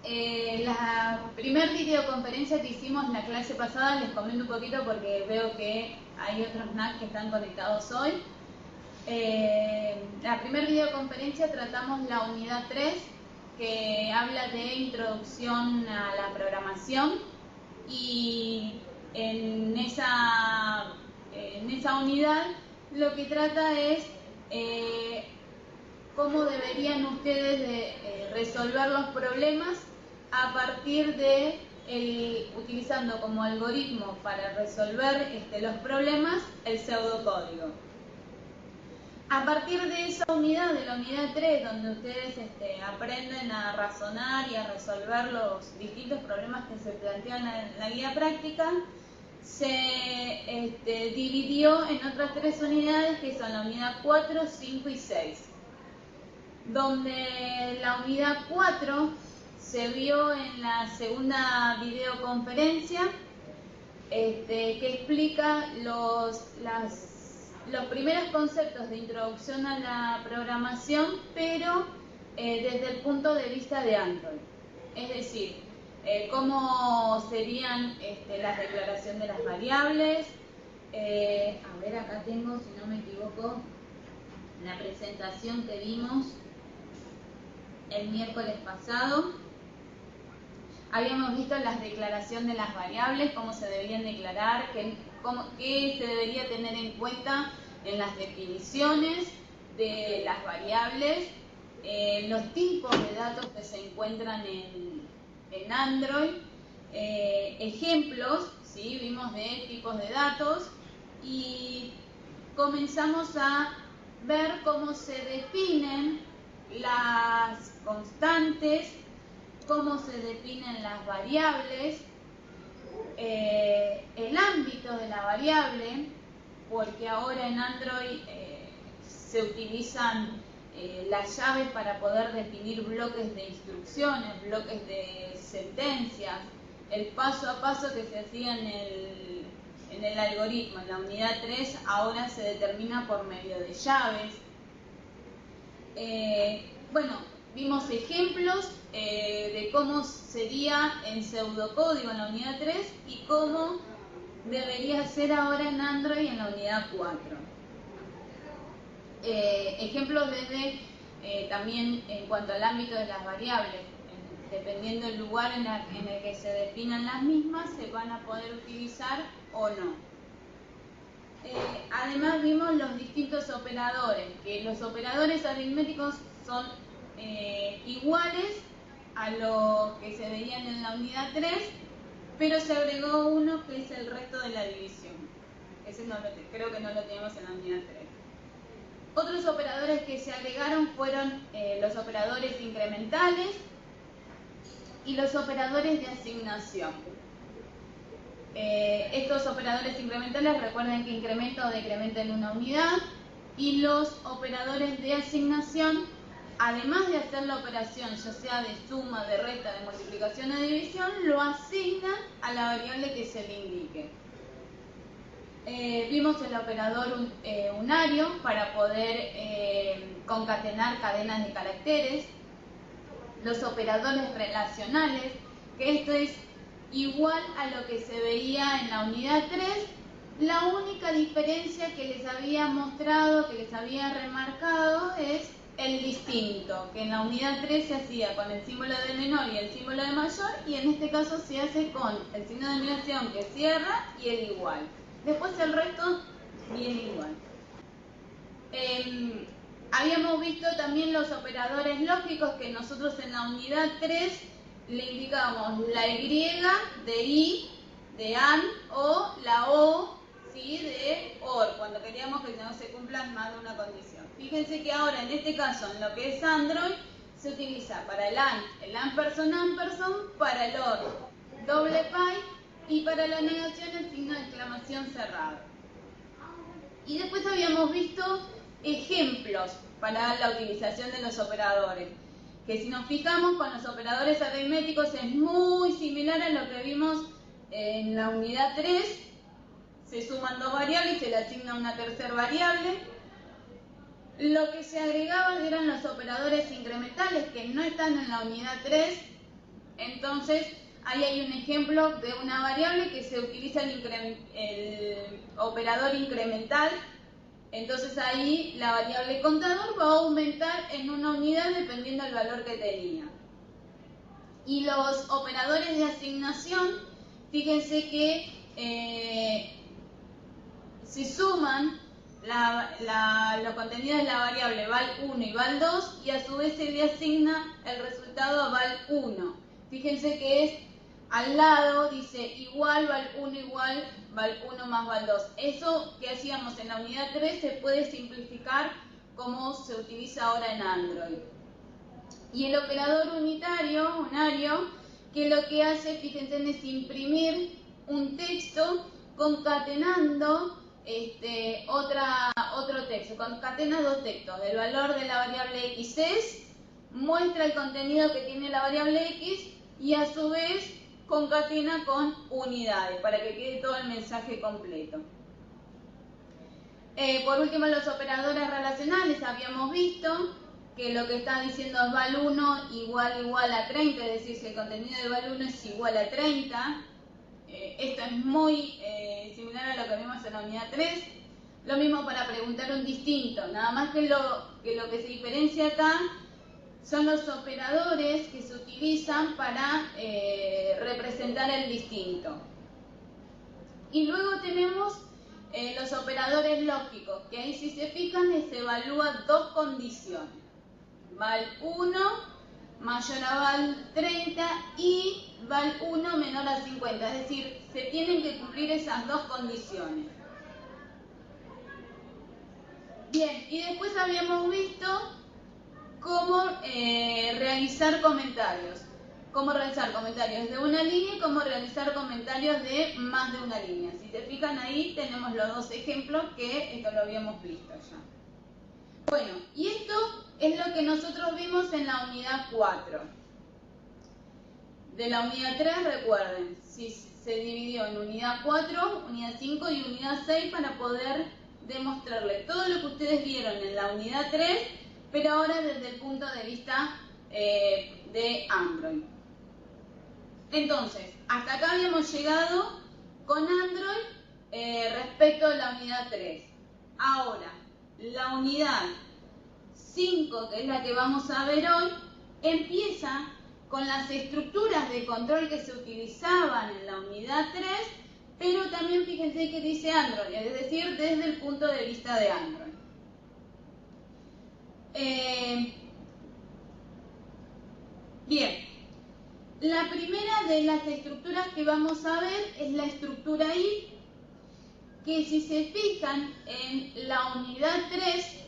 La primer videoconferencia que hicimos la clase pasada, les comento un poquito porque veo que hay otros NAC que están conectados hoy. La primera videoconferencia tratamos la unidad 3, que habla de introducción a la programación, y en esa unidad lo que trata es cómo deberían ustedes resolver los problemas a partir de utilizando como algoritmo para resolver los problemas el pseudocódigo. A partir de esa unidad, de la unidad 3, donde ustedes aprenden a razonar y a resolver los distintos problemas que se plantean en la guía práctica, se dividió en otras 3 unidades, que son la unidad 4, 5 y 6. Donde la unidad 4 se vio en la segunda videoconferencia, que explica los primeros conceptos de introducción a la programación, pero desde el punto de vista de Android. Es decir, cómo serían la declaración de las variables. A ver, acá tengo, si no me equivoco, la presentación que vimos el miércoles pasado. Habíamos visto la declaración de las variables, cómo se debían declarar, qué se debería tener en cuenta en las definiciones de las variables, los tipos de datos que se encuentran en Android, ejemplos, ¿sí? Vimos de tipos de datos y comenzamos a ver cómo se definen las constantes, cómo se definen las variables, el ámbito de la variable, porque ahora en Android se utilizan las llaves para poder definir bloques de instrucciones, bloques de sentencias, el paso a paso que se hacía en el algoritmo. En la unidad 3 ahora se determina por medio de llaves. Bueno, vimos ejemplos de cómo sería en pseudocódigo en la unidad 3 y cómo debería ser ahora en Android en la unidad 4. Ejemplos desde también en cuanto al ámbito de las variables, dependiendo del lugar en el que se definan las mismas, se van a poder utilizar o no. Además vimos los distintos operadores, que los operadores aritméticos son iguales a los que se veían en la unidad 3, pero se agregó uno que es el resto de la división. Ese creo que no lo teníamos en la unidad 3. Otros operadores que se agregaron fueron los operadores incrementales y los operadores de asignación. Estos operadores incrementales, recuerden que incrementa o decrementa en una unidad, y los operadores de asignación, además de hacer la operación, ya sea de suma, de resta, de multiplicación o de división, lo asignan a la variable que se le indique. Vimos el operador unario para poder concatenar cadenas de caracteres, los operadores relacionales, que esto es igual a lo que se veía en la unidad 3, la única diferencia que les había mostrado, que les había remarcado, es el distinto, que en la unidad 3 se hacía con el símbolo de menor y el símbolo de mayor, y en este caso se hace con el signo de admiración que cierra y el igual. Después el resto viene igual. Habíamos visto también los operadores lógicos, que nosotros en la unidad 3 le indicamos la Y de I, de AND, o la O, ¿sí?, de OR, cuando queríamos que no se cumplan más de una condición. Fíjense que ahora en este caso, en lo que es Android, se utiliza para el AND, el ampersand, para el OR, doble py, y para la negación el signo de exclamación cerrado. Y después habíamos visto ejemplos para la utilización de los operadores, que si nos fijamos con los operadores aritméticos es muy similar a lo que vimos en la unidad 3. Se suman 2 variables y se le asigna una tercera variable. Lo que se agregaban eran los operadores incrementales, que no están en la unidad 3, Entonces, ahí hay un ejemplo de una variable que se utiliza el operador incremental. Entonces ahí la variable contador va a aumentar en una unidad dependiendo del valor que tenía. Y los operadores de asignación, fíjense que se suman los contenidos de la variable val1 y val2 y a su vez se le asigna el resultado a val1. Fíjense que es al lado, dice igual val1 igual val1 más val2. Eso que hacíamos en la unidad 3 se puede simplificar como se utiliza ahora en Android. Y el operador unario, que lo que hace, fíjense, es imprimir un texto concatenando otro texto, concatena dos textos. El valor de la variable x es, muestra el contenido que tiene la variable x y a su vez concatena con unidades para que quede todo el mensaje completo. Por último, los operadores relacionales habíamos visto que lo que está diciendo es val1 igual a 30, es decir, si el contenido de val1 es igual a 30. Esto es muy similar a lo que vimos en la unidad 3. Lo mismo para preguntar un distinto, nada más que lo que se diferencia acá son los operadores que se utilizan para representar el distinto. Y luego tenemos los operadores lógicos, que ahí si se fijan se evalúa dos condiciones. Val1 mayor a val 30 y val1 menor a 50, es decir, se tienen que cumplir esas dos condiciones. Bien, y después habíamos visto cómo realizar comentarios. Cómo realizar comentarios de una línea y cómo realizar comentarios de más de una línea. Si se fijan ahí tenemos los dos ejemplos que esto lo habíamos visto ya. Bueno, y esto es lo que nosotros vimos en la unidad 4. De la unidad 3, recuerden, si se dividió en unidad 4, unidad 5 y unidad 6 para poder demostrarle todo lo que ustedes vieron en la unidad 3, pero ahora desde el punto de vista de Android. Entonces, hasta acá habíamos llegado con Android respecto a la unidad 3. Ahora, la unidad 5, que es la que vamos a ver hoy, empieza con las estructuras de control que se utilizaban en la unidad 3, pero también fíjense que dice Android, es decir, desde el punto de vista de Android. Bien, la primera de las estructuras que vamos a ver es la estructura if, que si se fijan en la unidad 3,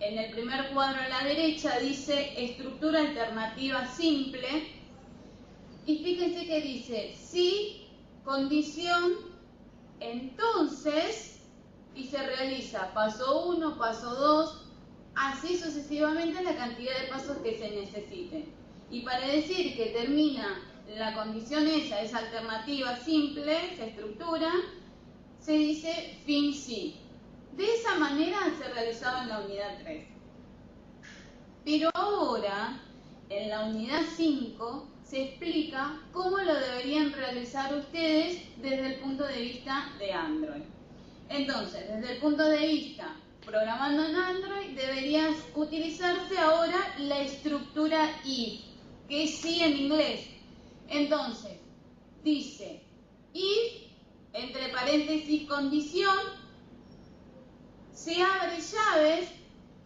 en el primer cuadro a la derecha dice estructura alternativa simple, y fíjense que dice si, condición, entonces, y se realiza paso 1, paso 2, así sucesivamente la cantidad de pasos que se necesiten. Y para decir que termina la condición esa alternativa simple, esa estructura, se dice fin sí. De esa manera se realizaba en la unidad 3. Pero ahora, en la unidad 5, se explica cómo lo deberían realizar ustedes desde el punto de vista de Android. Entonces, desde el punto de vista programando en Android, debería utilizarse ahora la estructura if, que es sí en inglés. Entonces, dice if, entre paréntesis condición, se abre llaves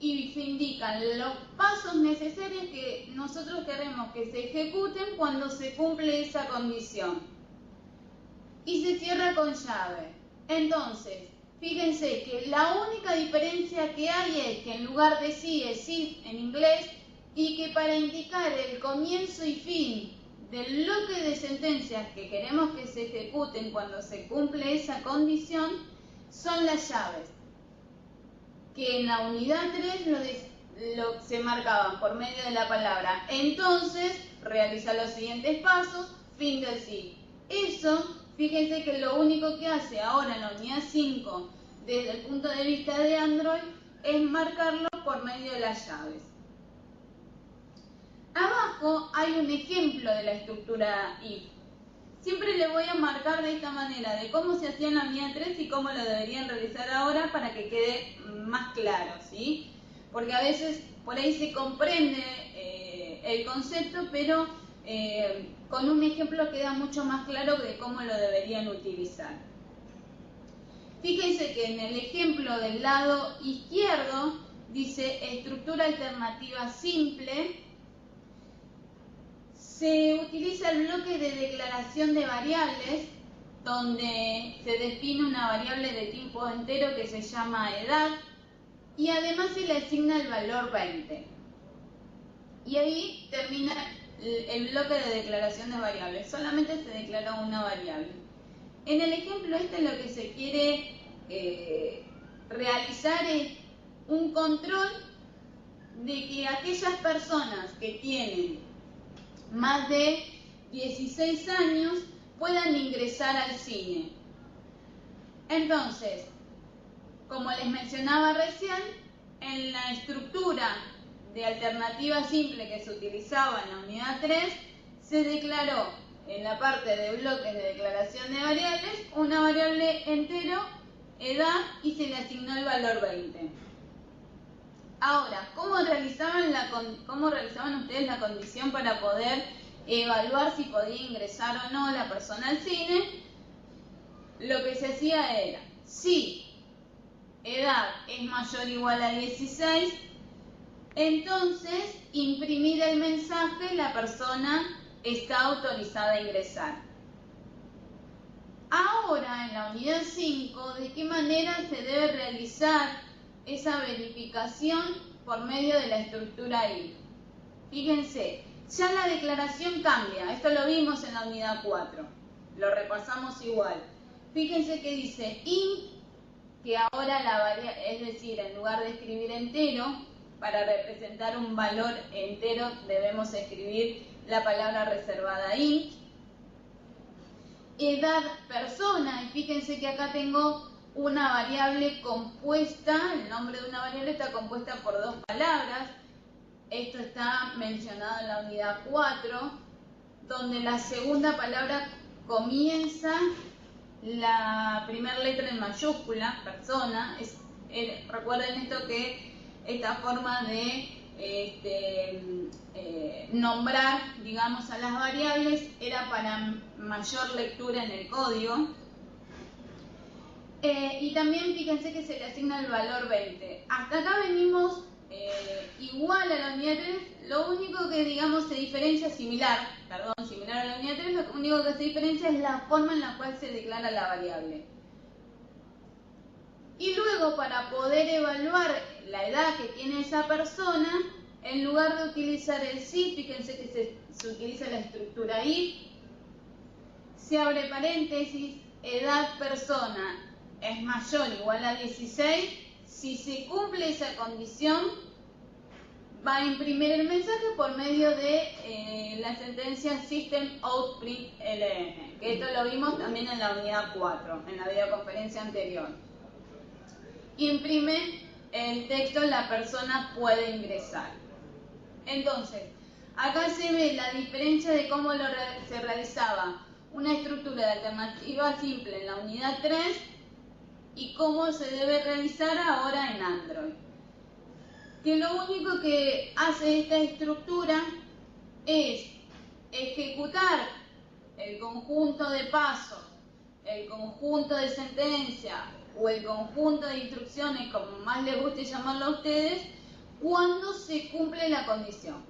y se indican los pasos necesarios que nosotros queremos que se ejecuten cuando se cumple esa condición. Y se cierra con llave. Entonces, fíjense que la única diferencia que hay es que en lugar de sí es if en inglés y que para indicar el comienzo y fin del bloque de sentencias que queremos que se ejecuten cuando se cumple esa condición son las llaves, que en la unidad 3 se marcaban por medio de la palabra entonces, realiza los siguientes pasos, fin del sí. Eso, fíjense que lo único que hace ahora en la unidad 5 desde el punto de vista de Android es marcarlo por medio de las llaves. Abajo hay un ejemplo de la estructura if. Siempre le voy a marcar de esta manera, de cómo se hacía en la unidad 3 y cómo lo deberían realizar ahora para que quede más claro, ¿sí? Porque a veces por ahí se comprende el concepto, pero con un ejemplo queda mucho más claro de cómo lo deberían utilizar. Fíjense que en el ejemplo del lado izquierdo dice estructura alternativa simple. Se utiliza el bloque de declaración de variables, donde se define una variable de tipo entero que se llama edad, y además se le asigna el valor 20. Y ahí termina el bloque de declaración de variables, solamente se declara una variable. En el ejemplo este lo que se quiere realizar es un control de que aquellas personas que tienen más de 16 años puedan ingresar al cine. Entonces, como les mencionaba recién, en la estructura de alternativa simple que se utilizaba en la unidad 3, se declaró en la parte de bloques de declaración de variables una variable entero, edad, y se le asignó el valor 20. Ahora, ¿cómo realizaban ustedes la condición para poder evaluar si podía ingresar o no la persona al cine? Lo que se hacía era, si edad es mayor o igual a 16, entonces imprimir el mensaje, la persona está autorizada a ingresar. Ahora, en la unidad 5, ¿de qué manera se debe realizar esa verificación por medio de la estructura if? Fíjense, ya la declaración cambia, esto lo vimos en la unidad 4, lo repasamos igual. Fíjense que dice int, que ahora la variable, es decir, en lugar de escribir entero, para representar un valor entero debemos escribir la palabra reservada int. Edad persona, y fíjense que acá tengo una variable compuesta, el nombre de una variable está compuesta por dos palabras. Esto está mencionado en la unidad 4, donde la segunda palabra comienza la primera letra en mayúscula, persona. Recuerden esto, que esta forma de nombrar, digamos, a las variables era para mayor lectura en el código. Y también fíjense que se le asigna el valor 20. Hasta acá venimos igual a la unidad 3, lo único que, digamos, se diferencia, similar a la unidad 3, lo único que se diferencia es la forma en la cual se declara la variable. Y luego, para poder evaluar la edad que tiene esa persona, en lugar de utilizar el si, fíjense que se utiliza la estructura if, se abre paréntesis, edad persona es mayor o igual a 16, si se cumple esa condición, va a imprimir el mensaje por medio de la sentencia System Out Print LN, que esto lo vimos también en la unidad 4, en la videoconferencia anterior. Imprime el texto, la persona puede ingresar. Entonces, acá se ve la diferencia de cómo se realizaba una estructura de alternativa simple en la unidad 3 y cómo se debe realizar ahora en Android. Que lo único que hace esta estructura es ejecutar el conjunto de pasos, el conjunto de sentencia o el conjunto de instrucciones, como más les guste llamarlo a ustedes, cuando se cumple la condición.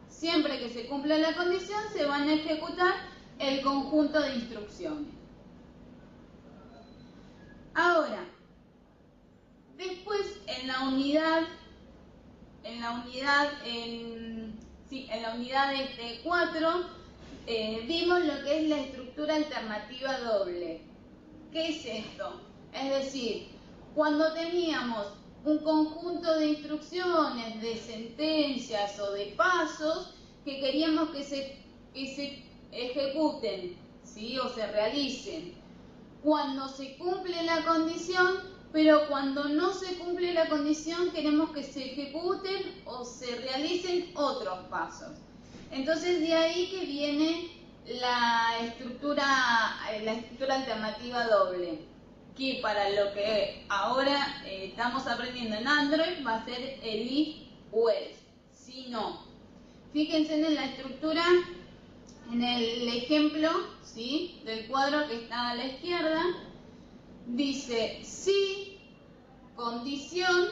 Siempre que se cumpla la condición, se van a ejecutar el conjunto de instrucciones. Ahora, después en la unidad 4 vimos lo que es la estructura alternativa doble. ¿Qué es esto? Es decir, cuando teníamos un conjunto de instrucciones, de sentencias o de pasos que queríamos que se ejecuten, ¿sí? O se realicen. Cuando se cumple la condición, pero cuando no se cumple la condición queremos que se ejecuten o se realicen otros pasos. Entonces de ahí que viene la estructura alternativa doble, que para lo que ahora estamos aprendiendo en Android va a ser el if o else, si no. Fíjense en la estructura, en el ejemplo, ¿sí?, del cuadro que está a la izquierda, dice si, condición,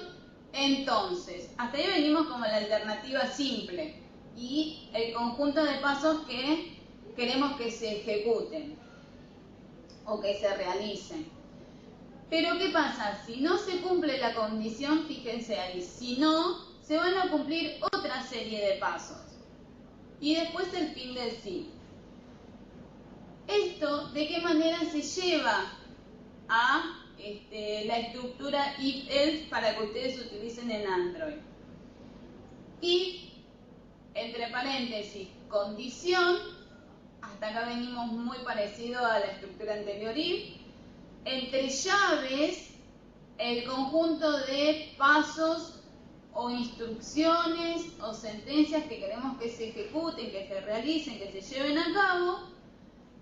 entonces. Hasta ahí venimos como la alternativa simple y el conjunto de pasos que queremos que se ejecuten o que se realicen. Pero ¿qué pasa? Si no se cumple la condición, fíjense ahí, si no, se van a cumplir otra serie de pasos. Y después el fin del sí. ¿Esto de qué manera se lleva a la estructura if-else para que ustedes utilicen en Android? If, entre paréntesis, condición, hasta acá venimos muy parecido a la estructura anterior if, entre llaves, el conjunto de pasos o instrucciones o sentencias que queremos que se ejecuten, que se realicen, que se lleven a cabo,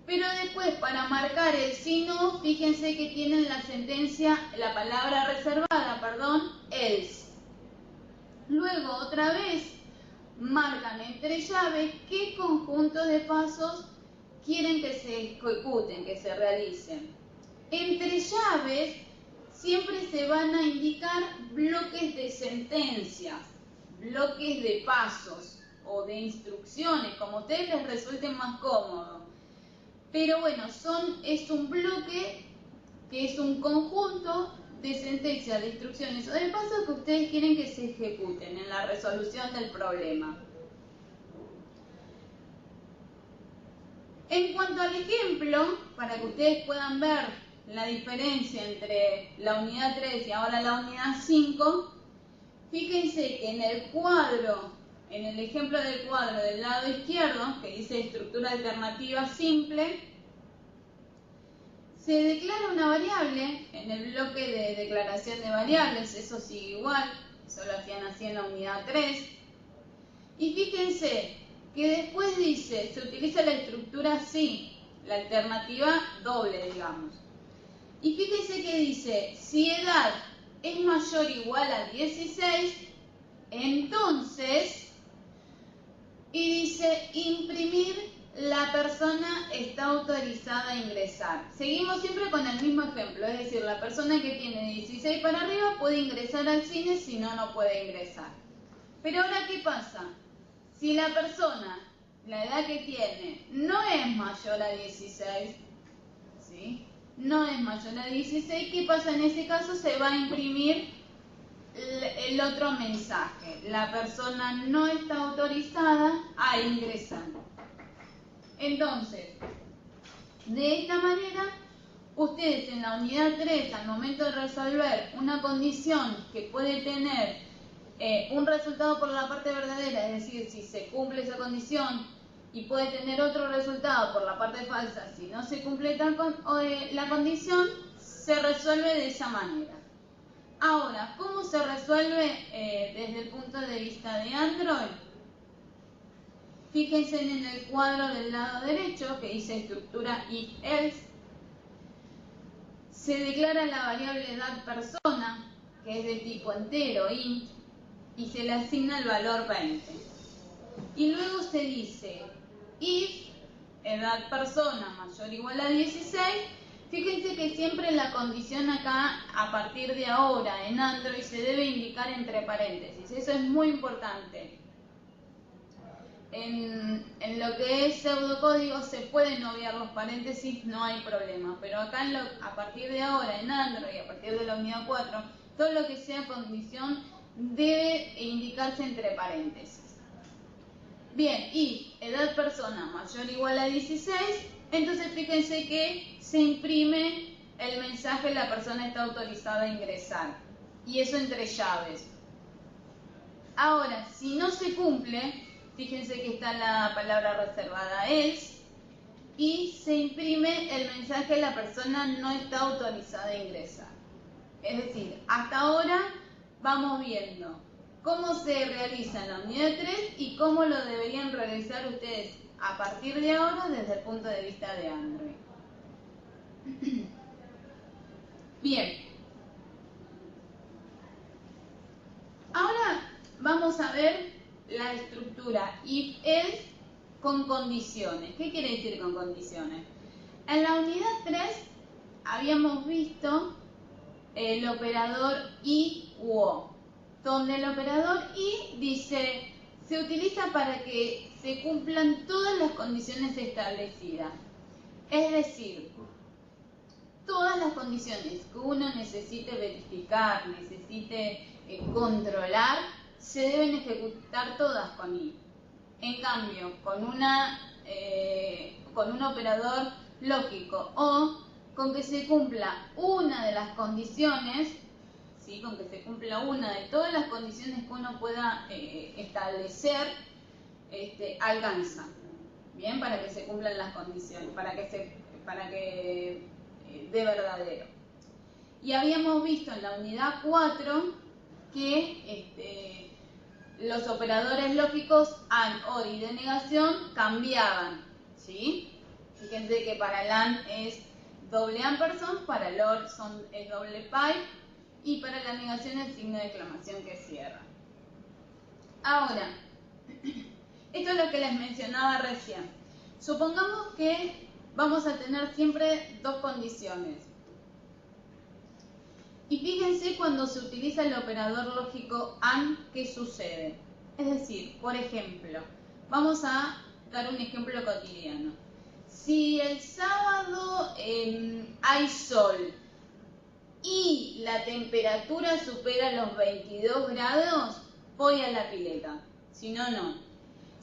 pero después para marcar el sí no, fíjense que tienen la sentencia, la palabra reservada, else. Luego otra vez marcan entre llaves qué conjunto de pasos quieren que se ejecuten, que se realicen. Entre llaves siempre se van a indicar bloques de sentencias, bloques de pasos o de instrucciones, como a ustedes les resulten más cómodo. Pero bueno, es un bloque que es un conjunto de sentencias, de instrucciones o de pasos que ustedes quieren que se ejecuten en la resolución del problema. En cuanto al ejemplo, para que ustedes puedan ver la diferencia entre la unidad 3 y ahora la unidad 5, fíjense que en el cuadro, en el ejemplo del cuadro del lado izquierdo, que dice estructura alternativa simple, se declara una variable en el bloque de declaración de variables, eso sigue igual, eso lo hacían así en la unidad 3, y fíjense que después dice, se utiliza la estructura sí, la alternativa doble, digamos. Y fíjense que dice, si edad es mayor o igual a 16, entonces, y dice, imprimir, la persona está autorizada a ingresar. Seguimos siempre con el mismo ejemplo, es decir, la persona que tiene 16 para arriba puede ingresar al cine, si no, no puede ingresar. Pero ahora, ¿qué pasa? Si la persona, la edad que tiene, no es mayor a 16, ¿sí?, no es mayor a 16, ¿qué pasa en ese caso? Se va a imprimir el otro mensaje. La persona no está autorizada a ingresar. Entonces, de esta manera, ustedes en la unidad 3, al momento de resolver una condición que puede tener un resultado por la parte verdadera, es decir, si se cumple esa condición, y puede tener otro resultado por la parte falsa, si no se cumple la condición, se resuelve de esa manera. Ahora, ¿cómo se resuelve desde el punto de vista de Android? Fíjense en el cuadro del lado derecho que dice estructura if-else. Se declara la variable edad persona, que es de tipo entero, int, y se le asigna el valor 20. Y luego se dice if edad persona mayor o igual a 16. Fíjense que siempre la condición acá, a partir de ahora, en Android, se debe indicar entre paréntesis. Eso es muy importante. En lo que es pseudocódigo se pueden obviar los paréntesis, no hay problema. Pero acá, a partir de ahora, en Android, a partir de la unidad 4, todo lo que sea condición debe indicarse entre paréntesis. Bien, y edad persona mayor o igual a 16, entonces fíjense que se imprime el mensaje, la persona está autorizada a ingresar. Y eso entre llaves. Ahora, si no se cumple, fíjense que está la palabra reservada else, y se imprime el mensaje, la persona no está autorizada a ingresar. Es decir, hasta ahora vamos viendo cómo se realiza en la unidad 3 y cómo lo deberían realizar ustedes a partir de ahora desde el punto de vista de Android. Bien. Ahora vamos a ver la estructura if-else con condiciones. ¿Qué quiere decir con condiciones? En la unidad 3 habíamos visto el operador i u o, donde el operador i dice se utiliza para que se cumplan todas las condiciones establecidas. Es decir, todas las condiciones que uno necesite verificar, necesite controlar, se deben ejecutar todas con i. En cambio, con un operador lógico o con que se cumpla una de las condiciones, ¿sí? Con que se cumpla una de todas las condiciones que uno pueda establecer, alcanza, bien, para que se cumplan las condiciones, para que dé verdadero. Y habíamos visto en la unidad 4 que los operadores lógicos AND, OR y de negación cambiaban, ¿sí? Fíjense que para el AND es doble ampersand, para el OR es doble pipe y para la negación el signo de exclamación que cierra. Ahora, esto es lo que les mencionaba recién. Supongamos que vamos a tener siempre dos condiciones. Y fíjense cuando se utiliza el operador lógico AND, ¿qué sucede? Es decir, por ejemplo, vamos a dar un ejemplo cotidiano. Si el sábado hay sol y la temperatura supera los 22 grados, voy a la pileta. Si no, no.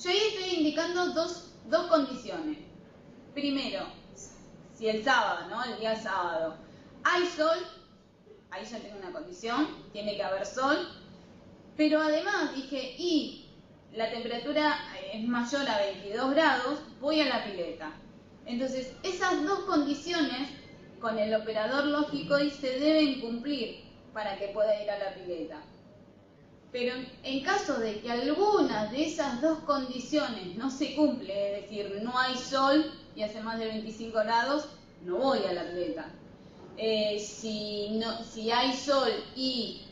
Yo ahí estoy indicando dos condiciones. Primero, si el sábado, ¿no? El día sábado, hay sol, ahí ya tengo una condición, tiene que haber sol, pero además dije, y la temperatura es mayor a 22 grados, voy a la pileta. Entonces, esas dos condiciones con el operador lógico y se deben cumplir para que pueda ir a la pileta. Pero en caso de que alguna de esas dos condiciones no se cumple, es decir, no hay sol y hace más de 25 grados, no voy a la pileta. Si hay sol y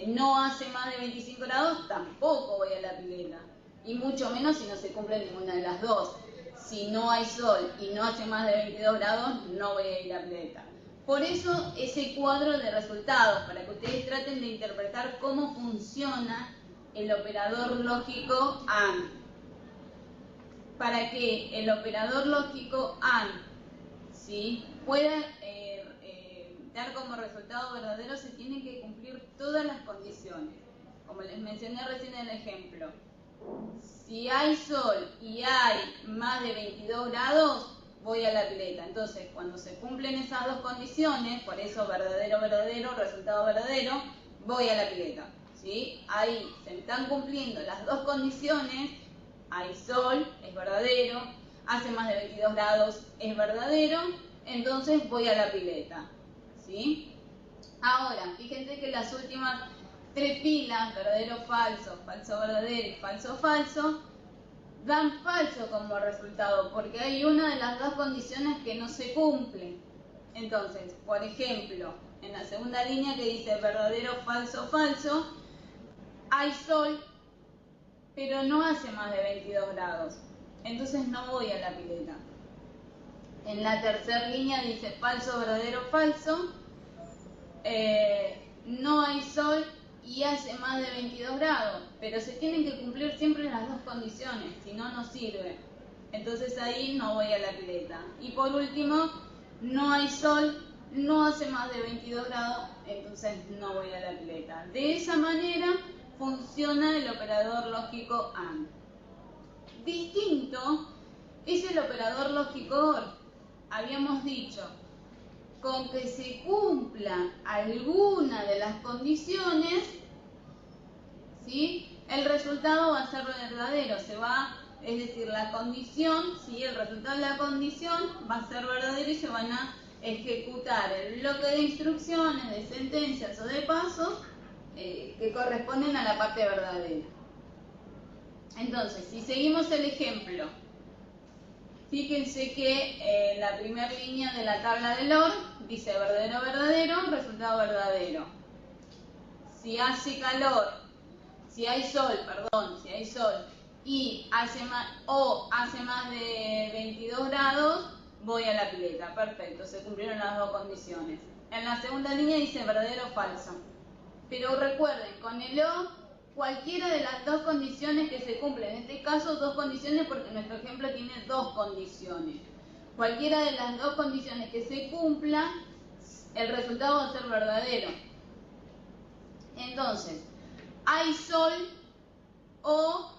no hace más de 25 grados, tampoco voy a la pileta. Y mucho menos si no se cumple ninguna de las dos. Si no hay sol y no hace más de 22 grados, no voy a ir a la pileta. Por eso ese cuadro de resultados, para que ustedes traten de interpretar cómo funciona el operador lógico AND. Para que el operador lógico AND, ¿sí?, pueda dar como resultado verdadero, se tienen que cumplir todas las condiciones. Como les mencioné recién en el ejemplo, si hay sol y hay más de 22 grados, voy a la pileta. Entonces, cuando se cumplen esas dos condiciones, por eso verdadero, verdadero, resultado verdadero, voy a la pileta, ¿sí? Ahí se están cumpliendo las dos condiciones, hay sol, es verdadero, hace más de 22 grados, es verdadero, entonces voy a la pileta, ¿sí? Ahora, fíjense que las últimas tres filas, verdadero, falso, falso, verdadero y falso, falso, dan falso como resultado, porque hay una de las dos condiciones que no se cumple. Entonces, por ejemplo, en la segunda línea que dice verdadero, falso, falso, hay sol, pero no hace más de 22 grados. Entonces no voy a la pileta. En la tercera línea dice falso, verdadero, falso, no hay sol y hace más de 22 grados, pero se tienen que cumplir siempre las dos condiciones, si no, no sirve. Entonces ahí no voy a la pileta. Y por último, no hay sol, no hace más de 22 grados, entonces no voy a la pileta. De esa manera funciona el operador lógico AND. Distinto es el operador lógico OR. Habíamos dicho, con que se cumpla alguna de las condiciones, ¿sí?, el resultado va a ser verdadero, es decir, la condición, ¿sí?, el resultado de la condición va a ser verdadero y se van a ejecutar el bloque de instrucciones, de sentencias o de pasos que corresponden a la parte verdadera. Entonces, si seguimos el ejemplo, fíjense que la primera línea de la tabla del OR dice verdadero, verdadero, resultado verdadero. Si hace calor, si hay sol y hace más de 22 grados, voy a la pileta. Perfecto, se cumplieron las dos condiciones. En la segunda línea dice verdadero o falso. Pero recuerden, con el O, cualquiera de las dos condiciones que se cumplen, en este caso dos condiciones porque nuestro ejemplo tiene dos condiciones. Cualquiera de las dos condiciones que se cumpla, el resultado va a ser verdadero. Entonces, hay sol o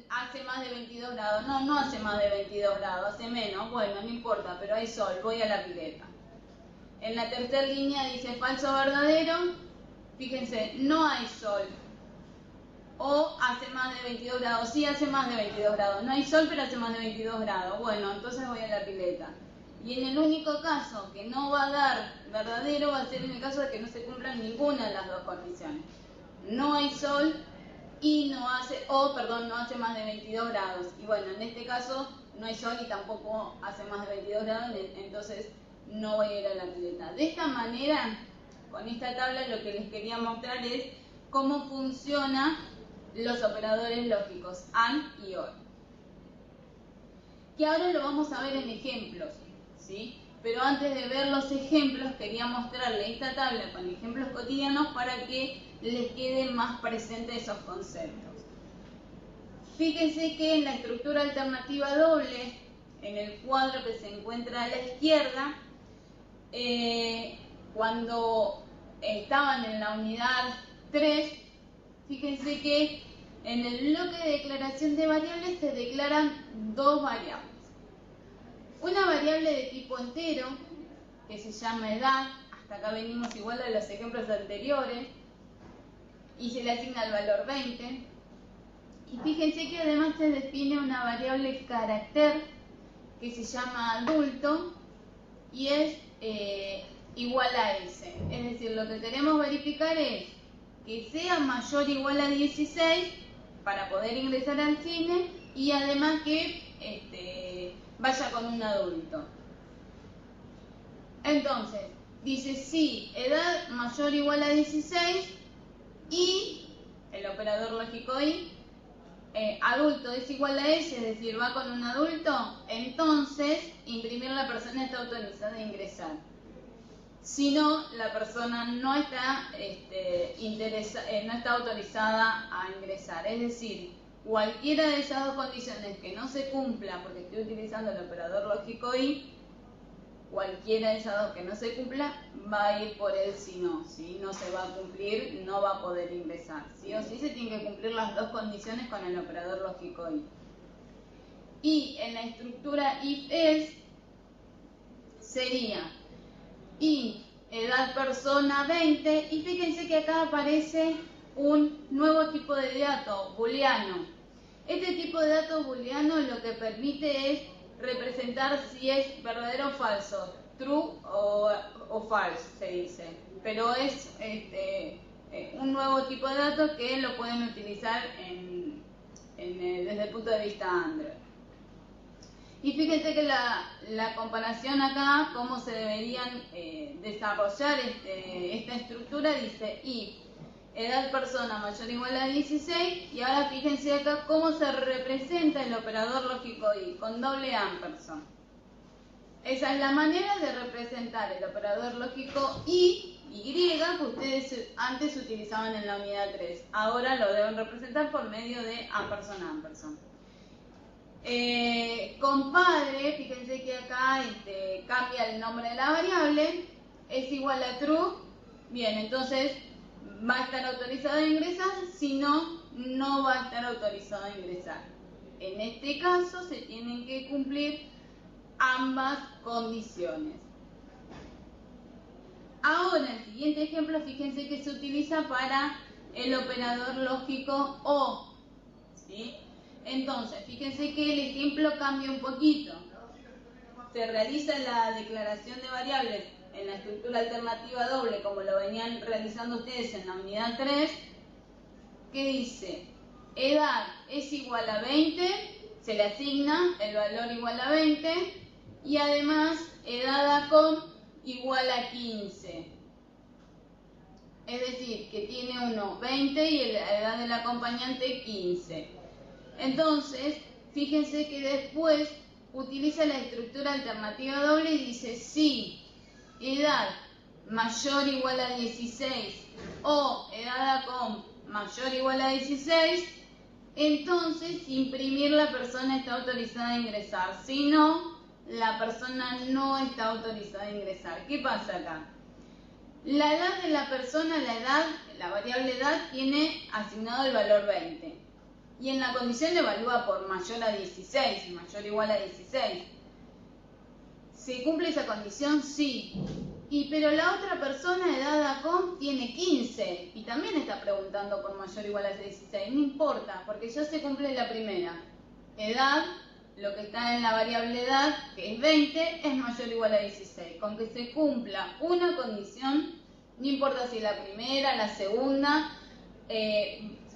hace más de 22 grados. No hace más de 22 grados, hace menos. Bueno, no importa, pero hay sol, voy a la pileta. En la tercera línea dice falso o verdadero. Fíjense, no hay sol. O hace más de 22 grados. Sí, hace más de 22 grados. No hay sol, pero hace más de 22 grados. Bueno, entonces voy a la pileta. Y en el único caso que no va a dar verdadero va a ser en el caso de que no se cumplan ninguna de las dos condiciones. No hay sol y no hace más de 22 grados. Y bueno, en este caso no hay sol y tampoco hace más de 22 grados, entonces no voy a ir a la pileta. De esta manera, con esta tabla lo que les quería mostrar es cómo funcionan los operadores lógicos AND y OR. Que ahora lo vamos a ver en ejemplos, ¿sí? Pero antes de ver los ejemplos, quería mostrarles esta tabla con ejemplos cotidianos para que les queden más presentes esos conceptos. Fíjense que en la estructura alternativa doble, en el cuadro que se encuentra a la izquierda, cuando estaban en la unidad 3, fíjense que en el bloque de declaración de variables se declaran dos variables. Una variable de tipo entero, que se llama edad, hasta acá venimos igual a los ejemplos anteriores, y se le asigna el valor 20. Y fíjense que además se define una variable carácter, que se llama adulto, y es igual a S. Es decir, lo que queremos verificar es que sea mayor o igual a 16 para poder ingresar al cine y además que vaya con un adulto. Entonces, dice si edad mayor o igual a 16 y el operador lógico y adulto es igual a S, es decir, va con un adulto, entonces imprimir la persona está autorizada a ingresar. Si no, la persona no está autorizada a ingresar. Es decir, cualquiera de esas dos condiciones que no se cumpla, porque estoy utilizando el operador lógico y, cualquiera de esas dos que no se cumpla, va a ir por el si no. Si no se va a cumplir, no va a poder ingresar. Sí o sí se tienen que cumplir las dos condiciones con el operador lógico y. Y en la estructura if-else sería int edad persona 20 y fíjense que acá aparece un nuevo tipo de dato booleano. Este tipo de dato booleano lo que permite es representar si es verdadero o falso, true o false se dice, pero es un nuevo tipo de dato que lo pueden utilizar desde el punto de vista Android. Y fíjense que la comparación acá, cómo se deberían desarrollar esta estructura, dice if edad persona mayor o igual a 16, y ahora fíjense acá cómo se representa el operador lógico y, con doble ampersand. Esa es la manera de representar el operador lógico y que ustedes antes utilizaban en la unidad 3. Ahora lo deben representar por medio de ampersand. Compadre, fíjense que acá cambia el nombre de la variable, es igual a true. Bien, entonces va a estar autorizado a ingresar, si no, no va a estar autorizado a ingresar. En este caso se tienen que cumplir ambas condiciones. Ahora, el siguiente ejemplo, fíjense que se utiliza para el operador lógico OR, ¿sí? Entonces, fíjense que el ejemplo cambia un poquito. se realiza la declaración de variables en la estructura alternativa doble, como lo venían realizando ustedes en la unidad 3, que dice, edad es igual a 20, se le asigna el valor igual a 20, y además edad ACOM igual a 15. Es decir, que tiene uno 20 y la edad del acompañante 15. Entonces, fíjense que después utiliza la estructura alternativa doble y dice si edad mayor o igual a 16 o edad ACOM mayor o igual a 16, entonces imprimir la persona está autorizada a ingresar. Si no, la persona no está autorizada a ingresar. ¿Qué pasa acá? La edad de la persona, la variable edad, tiene asignado el valor 20. Y en la condición le evalúa por mayor a 16, mayor o igual a 16. ¿Se cumple esa condición? Sí. Pero la otra persona, edad ACOM, tiene 15 y también está preguntando por mayor o igual a 16. No importa, porque ya se cumple la primera. Edad, lo que está en la variable edad, que es 20, es mayor o igual a 16. Con que se cumpla una condición, no importa si la primera, la segunda,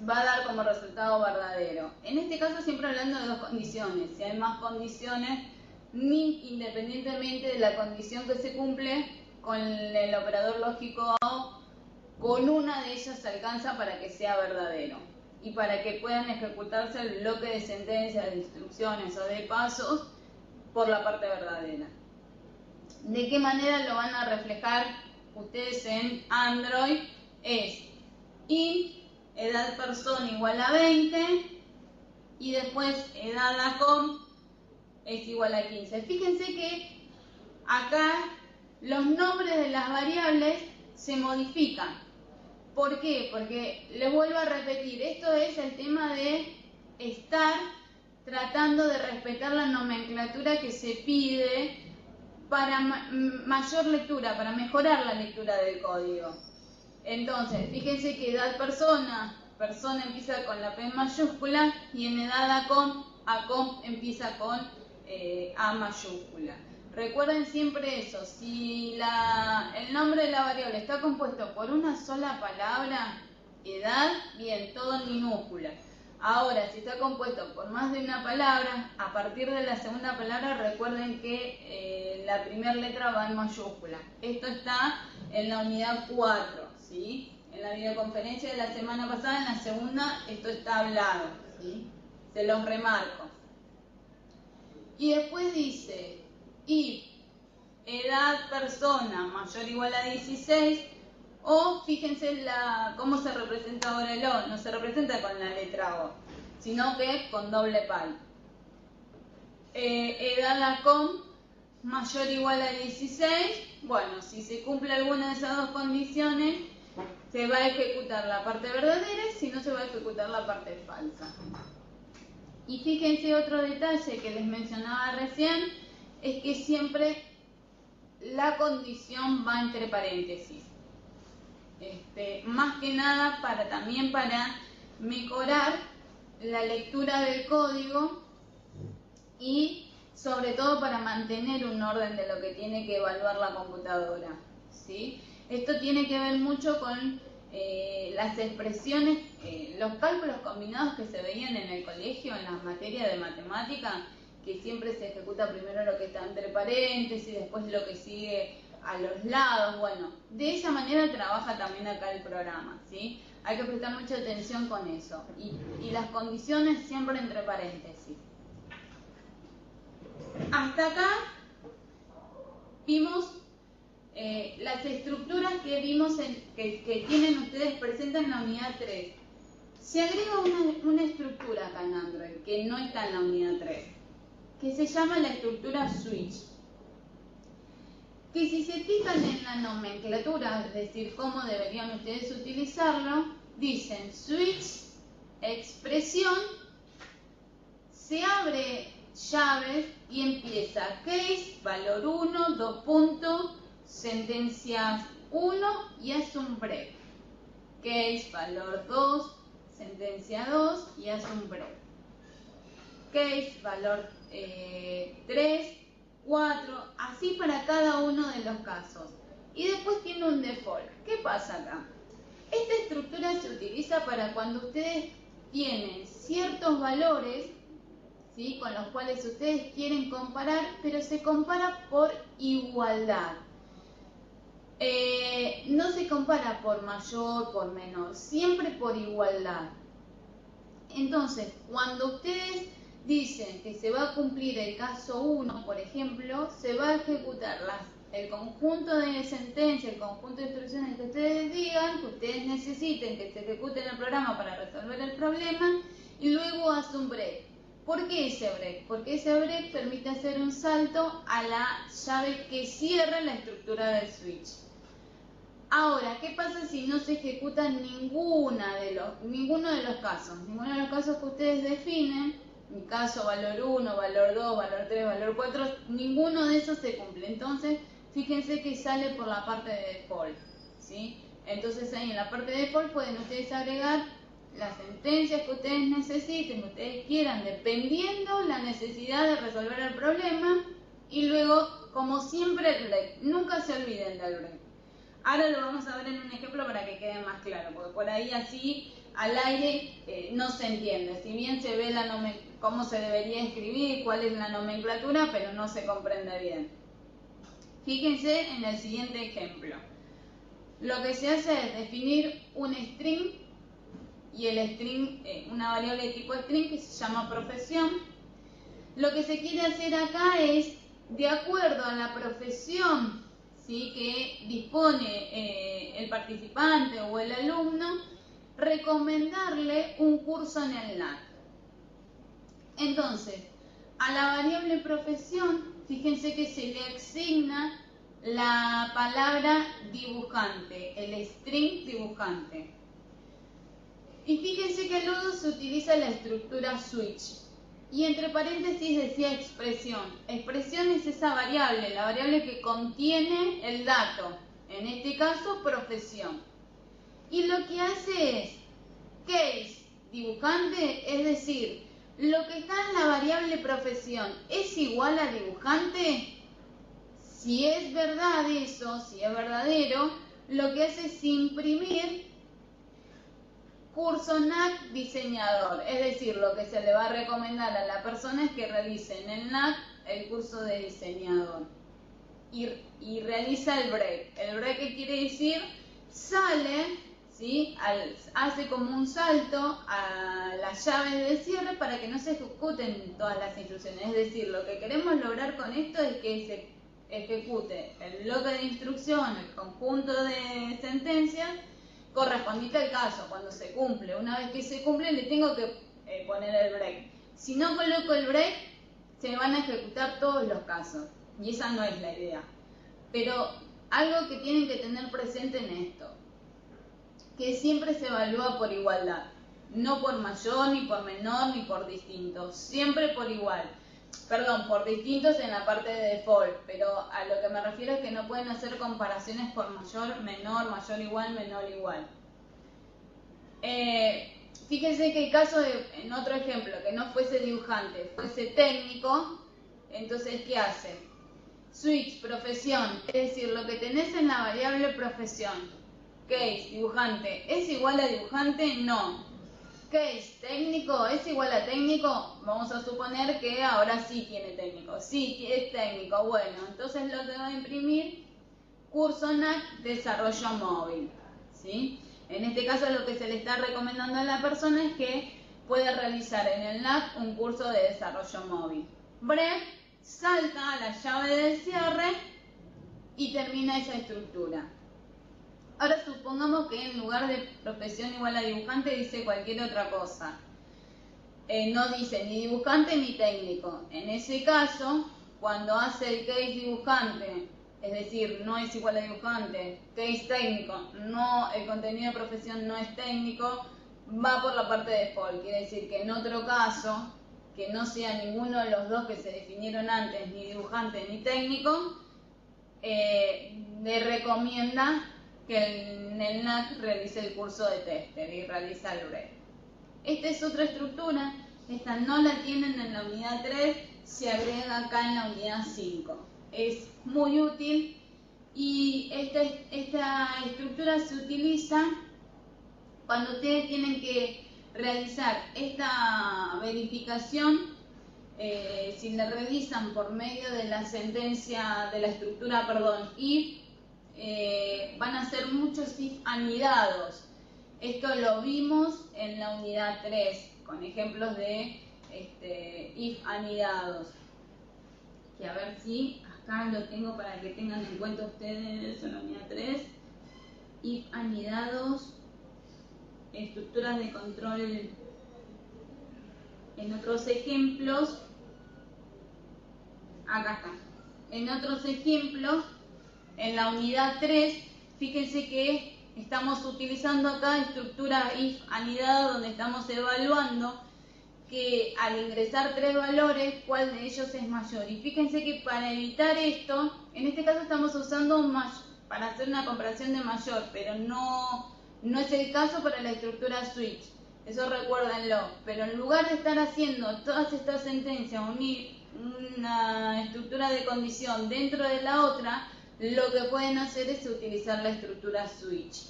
va a dar como resultado verdadero. En este caso siempre hablando de dos condiciones. Si hay más condiciones, independientemente de la condición que se cumple, con el operador lógico O, con una de ellas se alcanza para que sea verdadero y para que puedan ejecutarse el bloque de sentencias, de instrucciones o de pasos por la parte verdadera. ¿De qué manera lo van a reflejar ustedes en Android? Es int edad persona igual a 20 y después edad ACOM es igual a 15. Fíjense que acá los nombres de las variables se modifican. ¿Por qué? Porque les vuelvo a repetir, esto es el tema de estar tratando de respetar la nomenclatura que se pide para mayor lectura, para mejorar la lectura del código. Entonces, fíjense que edad persona empieza con la P mayúscula y en edad ACOM empieza con A mayúscula. Recuerden siempre eso, si el nombre de la variable está compuesto por una sola palabra, edad, bien, todo en minúscula. Ahora, si está compuesto por más de una palabra, a partir de la segunda palabra recuerden que la primera letra va en mayúscula. Esto está en la unidad 4, ¿sí? En la videoconferencia de la semana pasada, en la segunda, esto está hablado, ¿sí? Se los remarco. Y después dice, if edad persona mayor o igual a 16, o fíjense cómo se representa ahora el O, no se representa con la letra O, sino que con doble pal. Edad ACOM mayor o igual a 16, bueno, si se cumple alguna de esas dos condiciones, se va a ejecutar la parte verdadera y si no se va a ejecutar la parte falsa. Y fíjense otro detalle que les mencionaba recién, es que siempre la condición va entre paréntesis. Más que nada también para mejorar la lectura del código y sobre todo para mantener un orden de lo que tiene que evaluar la computadora, ¿sí? Esto tiene que ver mucho con las expresiones, los cálculos combinados que se veían en el colegio, en las materias de matemática, que siempre se ejecuta primero lo que está entre paréntesis, después lo que sigue a los lados. Bueno, de esa manera trabaja también acá el programa, ¿sí? Hay que prestar mucha atención con eso. Y las condiciones siempre entre paréntesis. Hasta acá vimos las estructuras que vimos que tienen ustedes presentes en la unidad 3. Se agrega una estructura acá en Android que no está en la unidad 3, que se llama la estructura switch. Que si se fijan en la nomenclatura, es decir, cómo deberían ustedes utilizarlo, dicen switch, expresión, se abre llaves y empieza case, valor 1, 2 puntos, sentencias 1 y hace un break. Case, valor 2, sentencia 2 y hace un break. Case, valor 3, 4, así para cada uno de los casos. Y después tiene un default. ¿Qué pasa acá? Esta estructura se utiliza para cuando ustedes tienen ciertos valores, ¿sí?, con los cuales ustedes quieren comparar, pero se compara por igualdad. No se compara por mayor, por menor, siempre por igualdad. Entonces, cuando ustedes dicen que se va a cumplir el caso 1, por ejemplo, se va a ejecutar el conjunto de sentencias, el conjunto de instrucciones que ustedes digan, que ustedes necesiten que se ejecute en el programa para resolver el problema, y luego hace un break. ¿Por qué ese break? Porque ese break permite hacer un salto a la llave que cierra la estructura del switch. Ahora, ¿qué pasa si no se ejecuta ninguno de los casos? Ninguno de los casos que ustedes definen, mi caso valor 1, valor 2, valor 3, valor 4, ninguno de esos se cumple. Entonces, fíjense que sale por la parte de default, ¿sí? Entonces ahí en la parte de default pueden ustedes agregar las sentencias que ustedes necesiten, que ustedes quieran, dependiendo la necesidad de resolver el problema, y luego, como siempre, el break. Nunca se olviden del break. Ahora lo vamos a ver en un ejemplo para que quede más claro, porque por ahí así al aire no se entiende. Si bien se ve cómo se debería escribir, cuál es la nomenclatura, pero no se comprende bien. Fíjense en el siguiente ejemplo. Lo que se hace es definir un string, y el string, una variable de tipo string que se llama profesión. Lo que se quiere hacer acá es, de acuerdo a la profesión, ¿sí?, que dispone el participante o el alumno, recomendarle un curso en el NAC. Entonces, a la variable profesión, fíjense que se le asigna la palabra dibujante, el string dibujante. Y fíjense que luego se utiliza la estructura switch. Y entre paréntesis decía expresión. Expresión es esa variable, la variable que contiene el dato. En este caso, profesión. Y lo que hace es case dibujante, es decir, lo que está en la variable profesión es igual a dibujante. Si es verdad eso, si es verdadero, lo que hace es imprimir curso NAC diseñador, es decir, lo que se le va a recomendar a la persona es que realice en el NAC el curso de diseñador y realiza el break. El break, ¿qué quiere decir? Sale, ¿sí?, hace como un salto a las llaves de cierre para que no se ejecuten todas las instrucciones. Es decir, lo que queremos lograr con esto es que se ejecute el bloque de instrucción, el conjunto de sentencias correspondiente al caso. Cuando se cumple, una vez que se cumple, le tengo que poner el break. Si no coloco el break, se van a ejecutar todos los casos, y esa no es la idea. Pero algo que tienen que tener presente en esto, que siempre se evalúa por igualdad, no por mayor, ni por menor, ni por distinto, siempre por igual. Perdón, por distintos en la parte de default, pero a lo que me refiero es que no pueden hacer comparaciones por mayor, menor, mayor igual, menor igual. Fíjense que el caso en otro ejemplo, que no fuese dibujante, fuese técnico, entonces ¿qué hace? Switch, profesión, es decir, lo que tenés en la variable profesión, case, dibujante, ¿es igual a dibujante? No. Case, técnico, ¿es igual a técnico? Vamos a suponer que ahora sí tiene técnico. Sí, es técnico. Bueno, entonces lo que va a imprimir, curso NAC, desarrollo móvil, ¿sí? En este caso lo que se le está recomendando a la persona es que pueda realizar en el NAC un curso de desarrollo móvil. Break, salta a la llave del cierre y termina esa estructura. Ahora supongamos que en lugar de profesión igual a dibujante dice cualquier otra cosa. No dice ni dibujante ni técnico. En ese caso, cuando hace el case dibujante, es decir, no es igual a dibujante, case técnico, no, el contenido de profesión no es técnico, va por la parte de default. Quiere decir que en otro caso, que no sea ninguno de los dos que se definieron antes, ni dibujante ni técnico, le recomienda que en el NAC realice el curso de tester y realiza el break. Esta es otra estructura Esta no la tienen en la unidad 3, se agrega acá en la unidad 5. Es muy útil y esta estructura se utiliza cuando ustedes tienen que realizar esta verificación. Si le revisan por medio de la sentencia de la estructura, if, van a ser muchos if anidados. Esto lo vimos en la unidad 3 con ejemplos de if anidados, que a ver si acá lo tengo para que tengan en cuenta ustedes en la unidad 3. If anidados, estructuras de control. En otros ejemplos, acá está. En otros ejemplos, en la unidad 3, fíjense que estamos utilizando acá estructura if anidada, donde estamos evaluando que al ingresar 3 valores, cuál de ellos es mayor. Y fíjense que para evitar esto, en este caso estamos usando para hacer una comparación de mayor, pero no es el caso para la estructura switch. Eso recuérdenlo, pero en lugar de estar haciendo todas estas sentencias, unir una estructura de condición dentro de la otra, lo que pueden hacer es utilizar la estructura switch.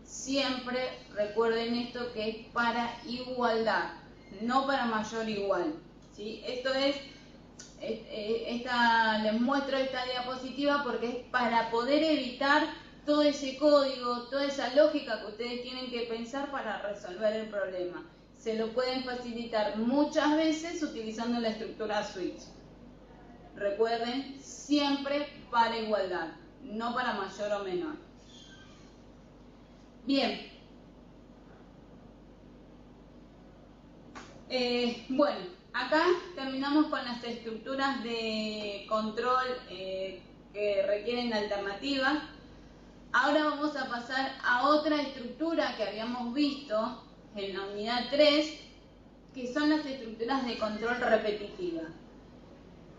Siempre recuerden esto, que es para igualdad, no para mayor o igual, ¿sí? Esto es, les muestro esta diapositiva porque es para poder evitar todo ese código, toda esa lógica que ustedes tienen que pensar para resolver el problema. Se lo pueden facilitar muchas veces utilizando la estructura switch. Recuerden, siempre para igualdad, no para mayor o menor. Bien. Bueno, acá terminamos con las estructuras de control que requieren alternativas. Ahora vamos a pasar a otra estructura que habíamos visto en la unidad 3, que son las estructuras de control repetitiva.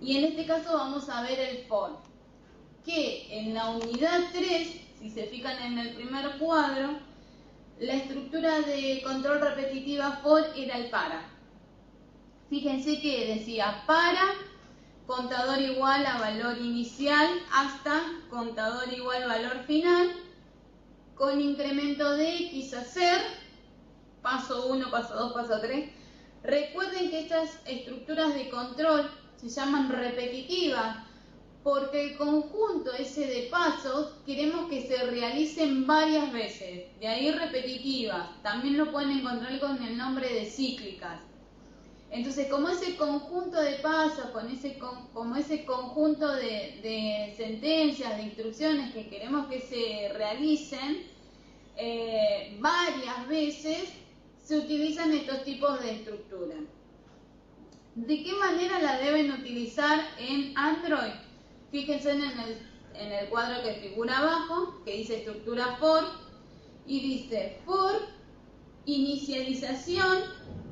Y en este caso vamos a ver el for, que en la unidad 3, si se fijan en el primer cuadro, la estructura de control repetitiva for era el para. Fíjense que decía para contador igual a valor inicial hasta contador igual a valor final, con incremento de x a ser, paso 1, paso 2, paso 3. Recuerden que estas estructuras de control se llaman repetitivas porque el conjunto ese de pasos queremos que se realicen varias veces, de ahí repetitivas. También lo pueden encontrar con el nombre de cíclicas. Entonces, como ese conjunto de pasos, como ese conjunto de sentencias, de instrucciones que queremos que se realicen varias veces, se utilizan estos tipos de estructuras. ¿De qué manera la deben utilizar en Android? Fíjense en el cuadro que figura abajo, que dice estructura for, y dice for, inicialización,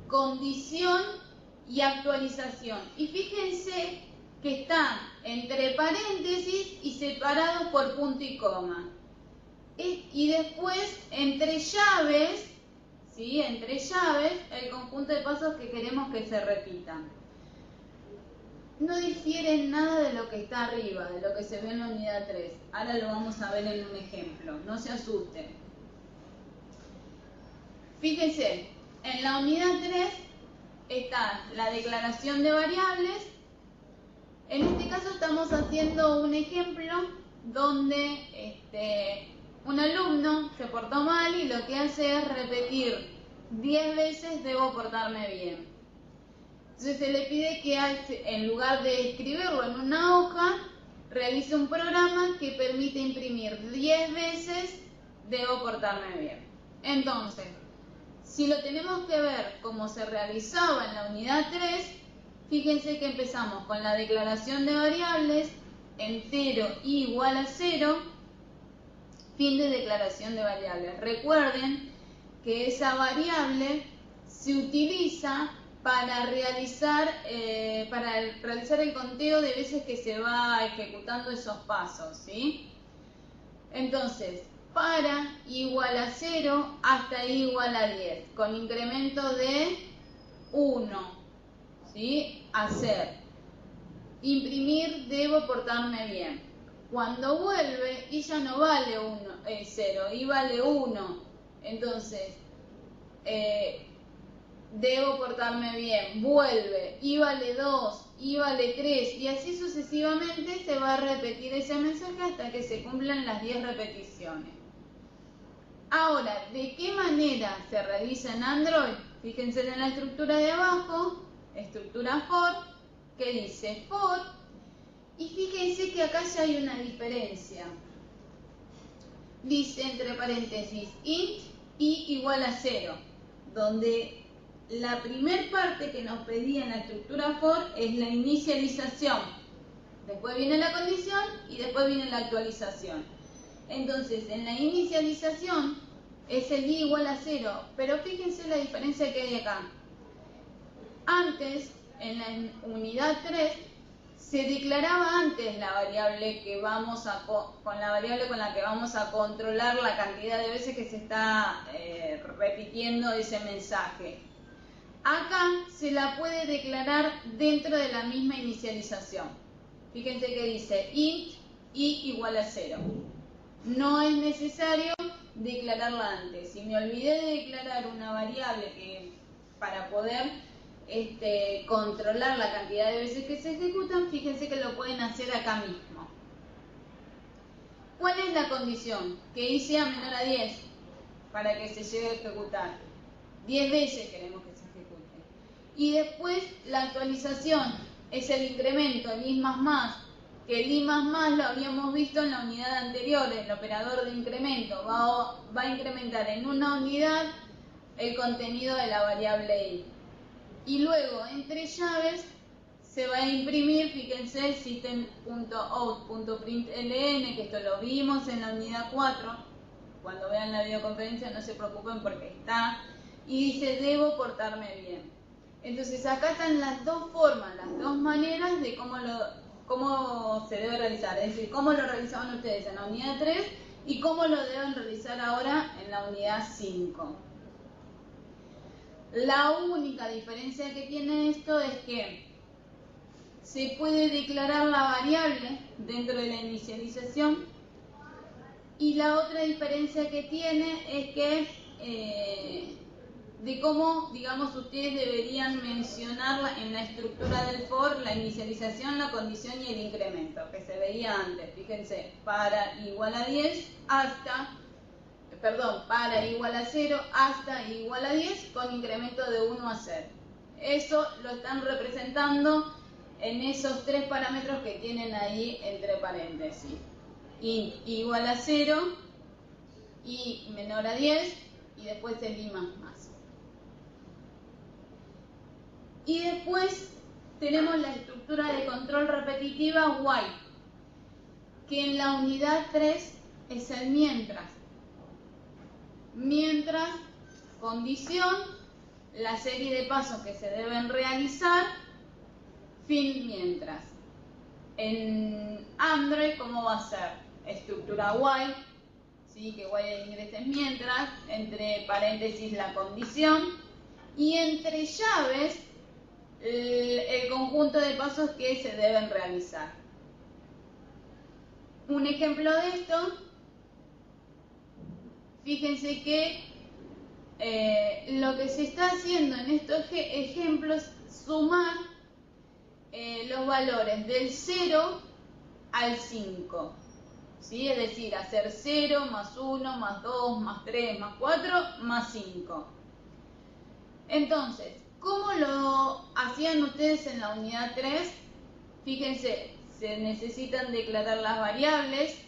condición y actualización. Y fíjense que están entre paréntesis y separados por punto y coma. Y después entre llaves, ¿sí? Entre llaves, el conjunto de pasos que queremos que se repitan. No difieren nada de lo que está arriba, de lo que se ve en la unidad 3. Ahora lo vamos a ver en un ejemplo, no se asusten. Fíjense, en la unidad 3 está la declaración de variables. En este caso estamos haciendo un ejemplo donde un alumno se portó mal y lo que hace es repetir 10 veces debo portarme bien. Entonces se le pide que en lugar de escribirlo en una hoja, realice un programa que permite imprimir 10 veces debo portarme bien. Entonces, si lo tenemos que ver como se realizaba en la unidad 3, fíjense que empezamos con la declaración de variables, entero igual a 0, fin de declaración de variables. Recuerden que esa variable se utiliza para realizar el conteo de veces que se va ejecutando esos pasos, ¿sí? Entonces, para igual a 0 hasta igual a 10, con incremento de 1, ¿sí? Hacer. Imprimir, debo portarme bien. Cuando vuelve, y ya no vale 0, y vale 1. Entonces, debo portarme bien. Vuelve, y vale 2, y vale 3. Y así sucesivamente se va a repetir ese mensaje hasta que se cumplan las 10 repeticiones. Ahora, ¿de qué manera se realiza en Android? Fíjense en la estructura de abajo, estructura for, que dice for, y fíjense que acá ya hay una diferencia. Dice entre paréntesis int y igual a 0, donde la primer parte que nos pedía en la estructura for es la inicialización. Después viene la condición y después viene la actualización. Entonces, en la inicialización es el i igual a 0, pero fíjense la diferencia que hay acá. Antes, en la unidad 3, se declaraba antes la variable que vamos a con la variable con la que vamos a controlar la cantidad de veces que se está repitiendo ese mensaje. Acá se la puede declarar dentro de la misma inicialización. Fíjense que dice int i igual a 0. No es necesario declararla antes. Si me olvidé de declarar una variable que para poder controlar la cantidad de veces que se ejecutan, fíjense que lo pueden hacer acá mismo. ¿Cuál es la condición? Que i sea menor a 10 para que se llegue a ejecutar. 10 veces queremos que se ejecute. Y después la actualización es el incremento, el i más, que el i más lo habíamos visto en la unidad anterior, el operador de incremento va a incrementar en una unidad el contenido de la variable i. Y luego, entre llaves, se va a imprimir, fíjense, system.out.println, que esto lo vimos en la unidad 4. Cuando vean la videoconferencia no se preocupen porque está. Y dice, debo portarme bien. Entonces, acá están las dos formas, las dos maneras de cómo se debe realizar. Es decir, cómo lo realizaban ustedes en la unidad 3 y cómo lo deben realizar ahora en la unidad 5. La única diferencia que tiene esto es que se puede declarar la variable dentro de la inicialización, y la otra diferencia que tiene es que de cómo, digamos, ustedes deberían mencionar en la estructura del for la inicialización, la condición y el incremento, que se veía antes. Fíjense, para igual a 10 hasta... para igual a 0 hasta igual a 10 con incremento de 1 a 0. Eso lo están representando en esos tres parámetros que tienen ahí entre paréntesis. Int igual a 0, i menor a 10 y después el i más. Y después tenemos la estructura de control repetitiva while, que en la unidad 3 es el mientras. Mientras, condición, la serie de pasos que se deben realizar, fin mientras. En Android, ¿cómo va a ser? Estructura while, ¿sí? Que while en inglés es mientras, entre paréntesis la condición, y entre llaves el conjunto de pasos que se deben realizar. Un ejemplo de esto, fíjense que lo que se está haciendo en estos ejemplos es sumar los valores del 0 al 5, ¿sí? Es decir, hacer 0 más 1 más 2 más 3 más 4 más 5. Entonces, ¿cómo lo hacían ustedes en la unidad 3? Fíjense, se necesitan declarar las variables.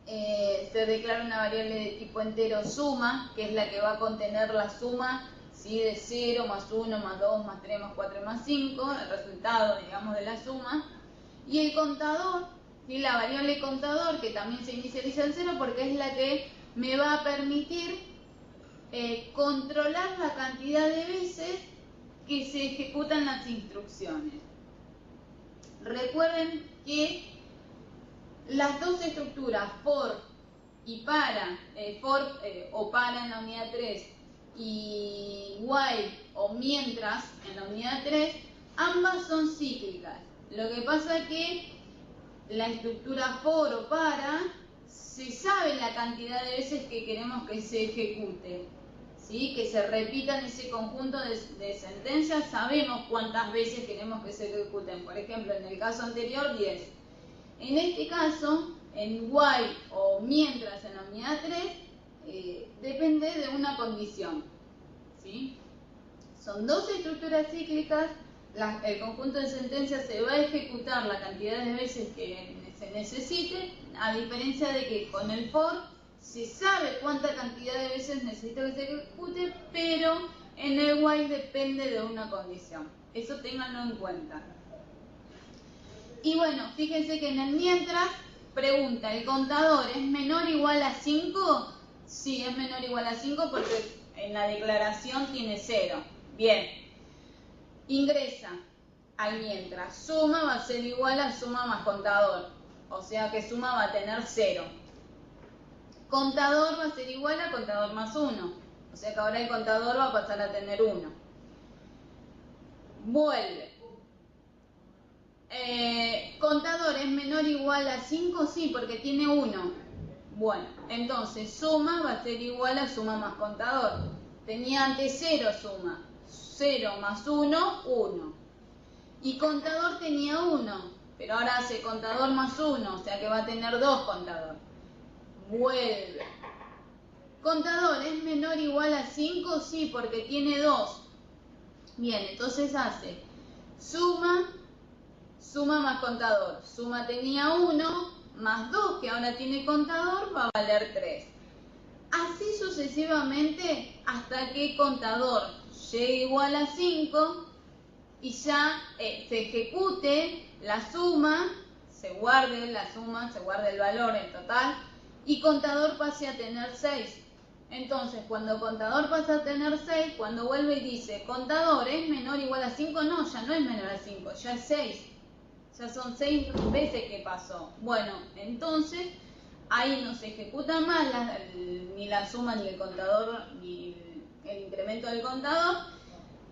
Se declara una variable de tipo entero suma, que es la que va a contener la suma, ¿sí? De 0 más 1 más 2 más 3 más 4 más 5, el resultado, digamos, de la suma. Y el contador, ¿sí? La variable contador, que también se inicializa en 0 porque es la que me va a permitir controlar la cantidad de veces que se ejecutan las instrucciones. Recuerden que las dos estructuras for y para, o para en la unidad 3 y while o mientras en la unidad 3, ambas son cíclicas. Lo que pasa es que la estructura for o para se sabe la cantidad de veces que queremos que se ejecute, ¿sí? Que se repitan ese conjunto de sentencias, sabemos cuántas veces queremos que se ejecuten. Por ejemplo, en el caso anterior, 10. En este caso, en while o mientras en la unidad 3, depende de una condición, ¿sí? Son dos estructuras cíclicas, el conjunto de sentencias se va a ejecutar la cantidad de veces que se necesite, a diferencia de que con el for se sabe cuánta cantidad de veces necesita que se ejecute, pero en el while depende de una condición. Eso ténganlo en cuenta. Y bueno, fíjense que en el mientras pregunta, ¿el contador es menor o igual a 5? Sí, es menor o igual a 5 porque en la declaración tiene 0. Bien. Ingresa al mientras. Suma va a ser igual a suma más contador. O sea que suma va a tener 0. Contador va a ser igual a contador más 1. O sea que ahora el contador va a pasar a tener 1. Vuelve. Contador es menor o igual a 5, sí, porque tiene 1. Bueno, entonces suma va a ser igual a suma más contador. Tenía antes 0 suma. 0 más 1, 1. Y contador tenía 1, pero ahora hace contador más 1, o sea que va a tener 2 contador. Vuelve. Contador es menor o igual a 5, sí, porque tiene 2. Bien, entonces hace suma más contador. Suma tenía 1, más 2, que ahora tiene contador, va a valer 3. Así sucesivamente hasta que contador llegue igual a 5 y ya se ejecute la suma, se guarde la suma, se guarde el valor en total y contador pase a tener 6. Entonces, cuando contador pasa a tener 6, cuando vuelve y dice contador es menor o igual a 5, no, ya no es menor a 5, ya es 6. Ya son 6 veces que pasó. Bueno, entonces ahí no se ejecuta más ni la suma, ni el contador, ni el incremento del contador.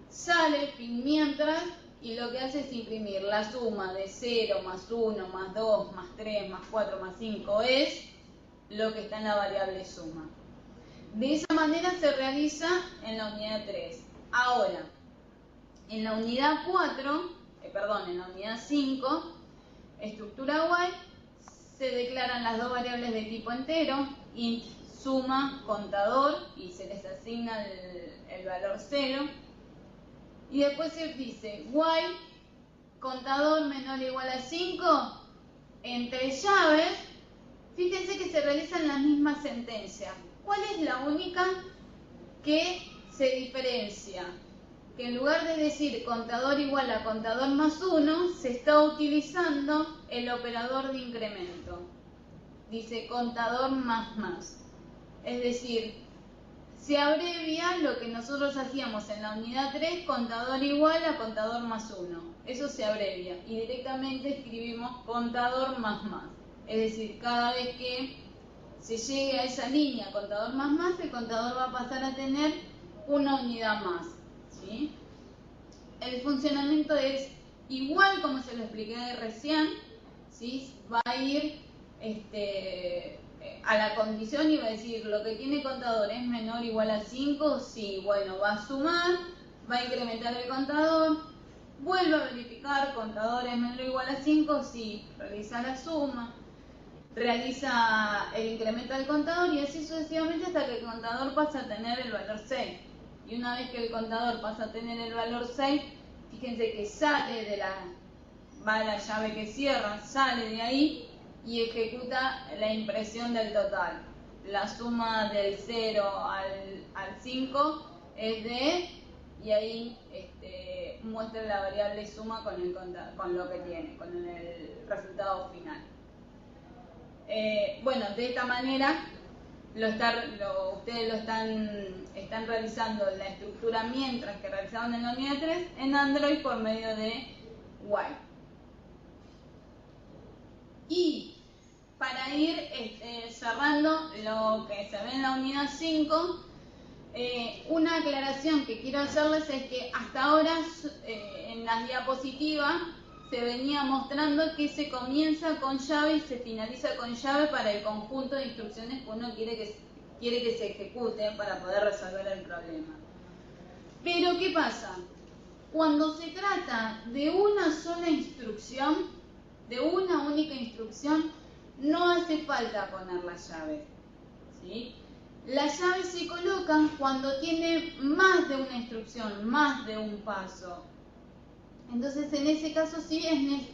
Sale fin mientras y lo que hace es imprimir la suma de 0 más 1 más 2 más 3 más 4 más 5 es lo que está en la variable suma. De esa manera se realiza en la unidad 3. Ahora, en la unidad 4, en la unidad 5, estructura while, se declaran las dos variables de tipo entero, int suma contador y se les asigna el valor 0. Y después se dice while contador menor o igual a 5, entre llaves, fíjense que se realizan las mismas sentencias. ¿Cuál es la única que se diferencia? Que en lugar de decir contador igual a contador más 1, se está utilizando el operador de incremento. Dice contador más más. Es decir, se abrevia lo que nosotros hacíamos en la unidad 3, contador igual a contador más 1. Eso se abrevia y directamente escribimos contador más más. Es decir, cada vez que se llegue a esa línea contador más más, el contador va a pasar a tener una unidad más, ¿sí? El funcionamiento es igual como se lo expliqué recién, ¿sí? Va a ir a la condición y va a decir lo que tiene contador es menor o igual a 5, sí, bueno, va a sumar, va a incrementar el contador, vuelve a verificar contador es menor o igual a 5, sí, realiza la suma, realiza el incremento del contador y así sucesivamente hasta que el contador pasa a tener el valor 6. Y una vez que el contador pasa a tener el valor 6, fíjense que sale de va a la llave que cierra, sale de ahí y ejecuta la impresión del total. La suma del 0 al 5 es de, y ahí muestra la variable suma con lo que tiene, con el resultado final. Bueno, de esta manera ustedes lo están realizando la estructura mientras que realizaban en la unidad 3 en Android por medio de while. Y para ir cerrando lo que se ve en la unidad 5, Una aclaración que quiero hacerles es que hasta ahora en las diapositivas se venía mostrando que se comienza con llave y se finaliza con llave para el conjunto de instrucciones que uno quiere que se ejecuten para poder resolver el problema. Pero ¿qué pasa? Cuando se trata de una sola instrucción, de una única instrucción, no hace falta poner la llave, ¿sí? Las llaves se colocan cuando tiene más de una instrucción, más de un paso. Entonces, en ese caso sí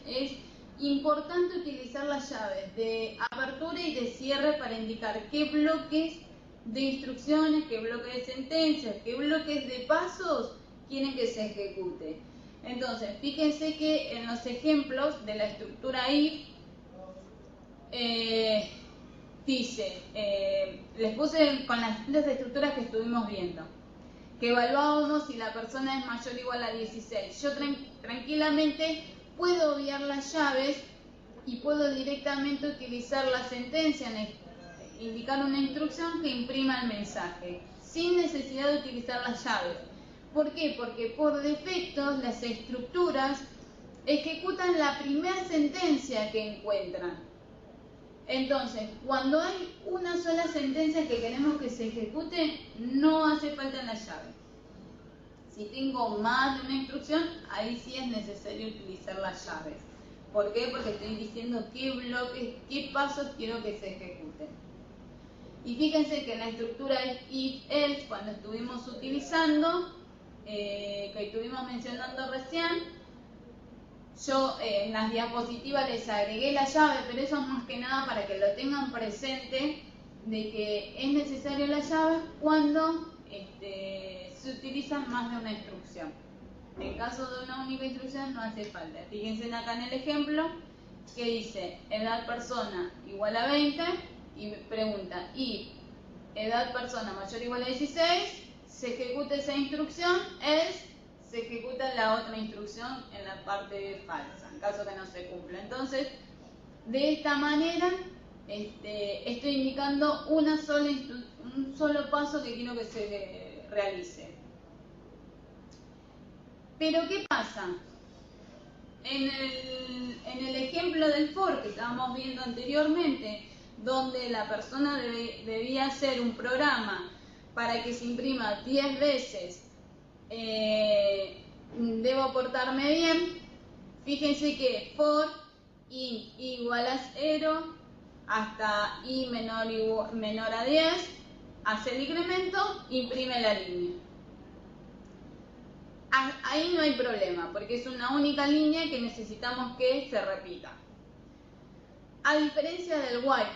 es importante utilizar las llaves de apertura y de cierre para indicar qué bloques de instrucciones, qué bloques de sentencias, qué bloques de pasos quieren que se ejecute. Entonces, fíjense que en los ejemplos de la estructura if, dice, les puse con las distintas estructuras que estuvimos viendo, que evaluábamos si la persona es mayor o igual a 16. Yo tranquilamente puedo obviar las llaves y puedo directamente utilizar la sentencia, indicar una instrucción que imprima el mensaje, sin necesidad de utilizar las llaves. ¿Por qué? Porque por defecto las estructuras ejecutan la primera sentencia que encuentran. Entonces, cuando hay una sola sentencia que queremos que se ejecute, no hace falta la llave. Si tengo más de una instrucción, ahí sí es necesario utilizar las llaves. ¿Por qué? Porque estoy diciendo qué bloques, qué pasos quiero que se ejecuten. Y fíjense que en la estructura if-else, cuando estuvimos utilizando, que estuvimos mencionando recién, yo en las diapositivas les agregué la llave, pero eso es más que nada para que lo tengan presente, de que es necesario la llave cuando se utiliza más de una instrucción. En caso de una única instrucción no hace falta. Fíjense acá en el ejemplo que dice edad persona igual a 20 y pregunta, y edad persona mayor o igual a 16, se ejecuta esa instrucción, se ejecuta la otra instrucción en la parte falsa, en caso que no se cumpla. Entonces, de esta manera, estoy indicando un solo paso que quiero que se realice. Pero, ¿qué pasa? En el ejemplo del for que estábamos viendo anteriormente, donde la persona debía hacer un programa para que se imprima 10 veces debo portarme bien, fíjense que for int igual a 0 hasta i menor a 10, hace el incremento, imprime la línea. Ahí no hay problema, porque es una única línea que necesitamos que se repita. A diferencia del while,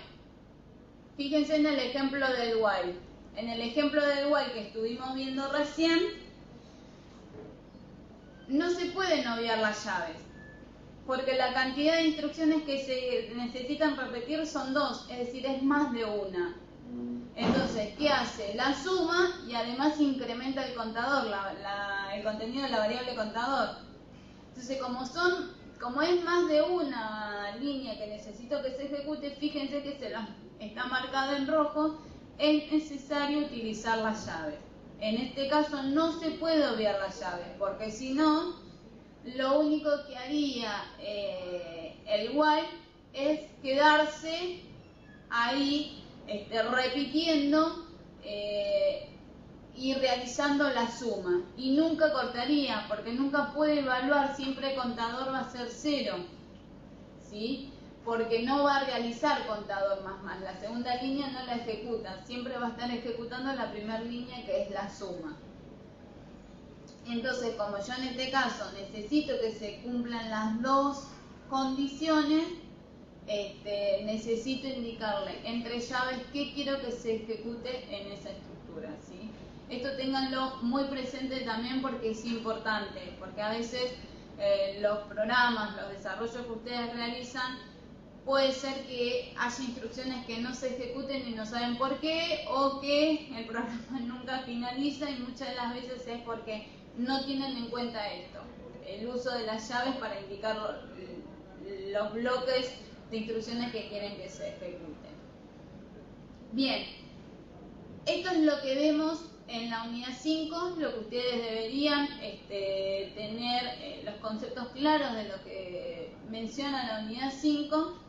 fíjense en el ejemplo del while. En el ejemplo del while que estuvimos viendo recién, no se pueden obviar las llaves, porque la cantidad de instrucciones que se necesitan repetir son 2, es decir, es más de una. Entonces, ¿qué hace? La suma y además incrementa el contador, el contenido de la variable contador. Entonces, como es más de una línea que necesito que se ejecute, fíjense que está marcado en rojo, es necesario utilizar las llaves. En este caso no se puede obviar las llaves, porque si no, lo único que haría el while es quedarse ahí repitiendo y realizando la suma, y nunca cortaría, porque nunca puede evaluar, siempre el contador va a ser 0, ¿sí? Porque no va a realizar contador más. La segunda línea no la ejecuta, siempre va a estar ejecutando la primera línea, que es la suma. Entonces, como yo en este caso necesito que se cumplan las dos condiciones, necesito indicarle entre llaves qué quiero que se ejecute en esa estructura, ¿sí? Esto ténganlo muy presente también, porque es importante, porque a veces los programas, los desarrollos que ustedes realizan, puede ser que haya instrucciones que no se ejecuten y no saben por qué, o que el programa nunca finaliza, y muchas de las veces es porque no tienen en cuenta esto, el uso de las llaves para indicar los bloques de instrucciones que quieren que se ejecuten. Bien, esto es lo que vemos en la unidad 5 lo que ustedes deberían tener los conceptos claros de lo que menciona la unidad 5,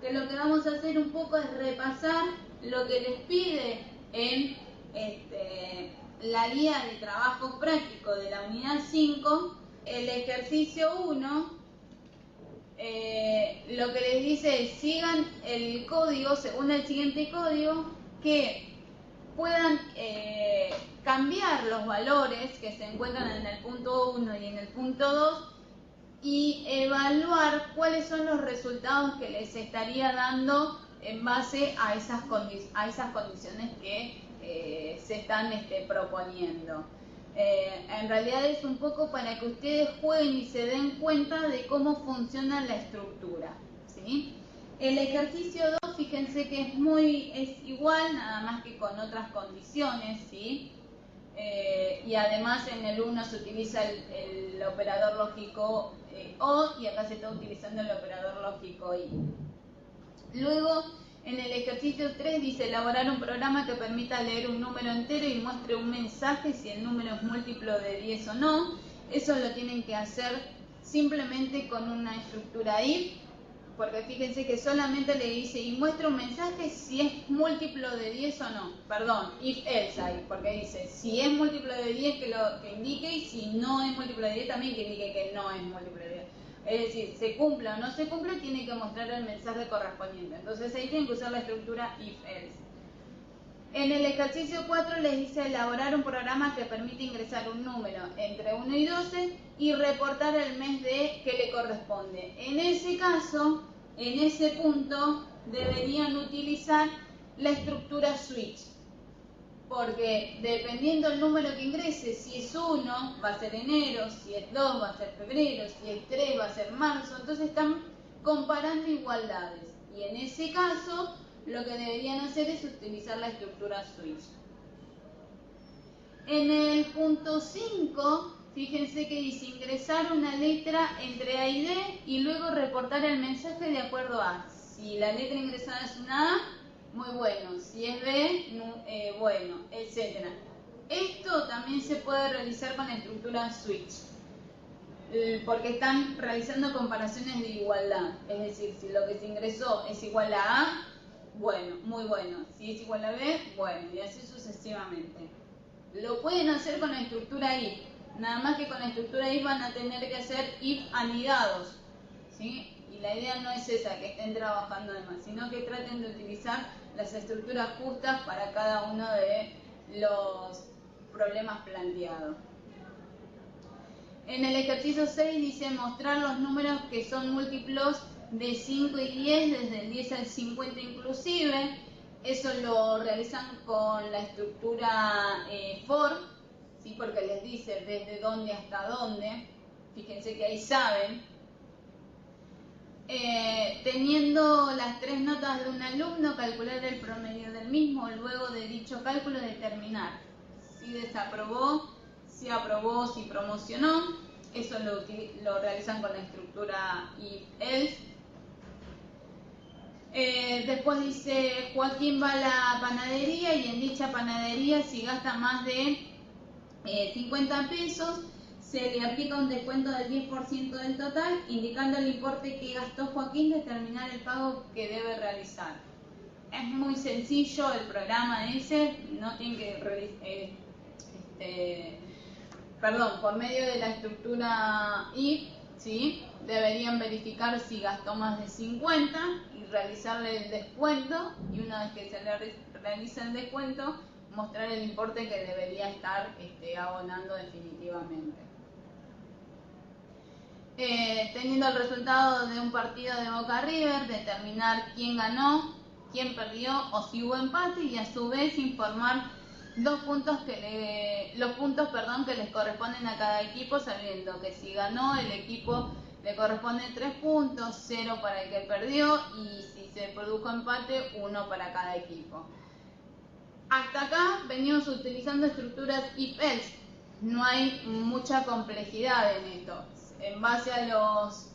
que lo que vamos a hacer un poco es repasar lo que les pide en la guía de trabajo práctico de la unidad 5, el ejercicio 1. Lo que les dice es sigan el código según el siguiente código, que puedan cambiar los valores que se encuentran en el punto 1 y en el punto 2 y evaluar cuáles son los resultados que les estaría dando en base a esas condiciones que se están proponiendo. En realidad es un poco para que ustedes jueguen y se den cuenta de cómo funciona la estructura, ¿sí? El ejercicio 2, fíjense que es igual, nada más que con otras condiciones, ¿sí? Y además en el 1 se utiliza el operador lógico OR y acá se está utilizando el operador lógico OR. Luego, en el ejercicio 3 dice elaborar un programa que permita leer un número entero y muestre un mensaje si el número es múltiplo de 10 o no. Eso lo tienen que hacer simplemente con una estructura if, porque fíjense que solamente le dice y muestra un mensaje si es múltiplo de 10 o no. Perdón, if else ahí, porque dice si es múltiplo de 10 que indique, y si no es múltiplo de 10 también que indique que no es múltiplo de 10. Es decir, se cumpla o no se cumple, tiene que mostrar el mensaje correspondiente. Entonces ahí tienen que usar la estructura if-else. En el ejercicio 4 les dice elaborar un programa que permite ingresar un número entre 1 y 12 y reportar el mes que le corresponde. En ese caso, en ese punto, deberían utilizar la estructura switch. Porque dependiendo del número que ingrese, si es 1 va a ser enero, si es 2 va a ser febrero, si es 3 va a ser marzo, entonces están comparando igualdades. Y en ese caso, lo que deberían hacer es utilizar la estructura switch. En el punto 5, fíjense que dice ingresar una letra entre A y D y luego reportar el mensaje de acuerdo a. Si la letra ingresada es una A, muy bueno, si es B, bueno, etc. Esto también se puede realizar con la estructura switch, porque están realizando comparaciones de igualdad. Es decir, si lo que se ingresó es igual a A, bueno, muy bueno. Si es igual a B, bueno, y así sucesivamente. Lo pueden hacer con la estructura if, nada más que con la estructura if van a tener que hacer if anidados, ¿sí? Y la idea no es esa, que estén trabajando de más, sino que traten de utilizar las estructuras justas para cada uno de los problemas planteados. En el ejercicio 6 dice mostrar los números que son múltiplos de 5 y 10, desde el 10 al 50 inclusive. Eso lo realizan con la estructura for, ¿sí? Porque les dice desde dónde hasta dónde. Fíjense que ahí saben. Teniendo las 3 notas de un alumno, calcular el promedio del mismo, luego de dicho cálculo determinar si desaprobó, si aprobó, si promocionó. Eso lo realizan con la estructura if-else. Después dice Joaquín va a la panadería y en dicha panadería si gasta más de 50 pesos se le aplica un descuento del 10% del total, indicando el importe que gastó Joaquín, determinar el pago que debe realizar. Es muy sencillo el programa ese, no tienen que por medio de la estructura if, ¿sí? Deberían verificar si gastó más de 50 y realizarle el descuento, y una vez que se le realiza el descuento, mostrar el importe que debería estar abonando definitivamente. Teniendo el resultado de un partido de Boca River, determinar quién ganó, quién perdió o si hubo empate, y a su vez informar los puntos que les corresponden a cada equipo, sabiendo que si ganó el equipo le corresponden 3 puntos, 0 para el que perdió, y si se produjo empate, 1 para cada equipo. Hasta acá venimos utilizando estructuras if-else. No hay mucha complejidad en esto. En base a los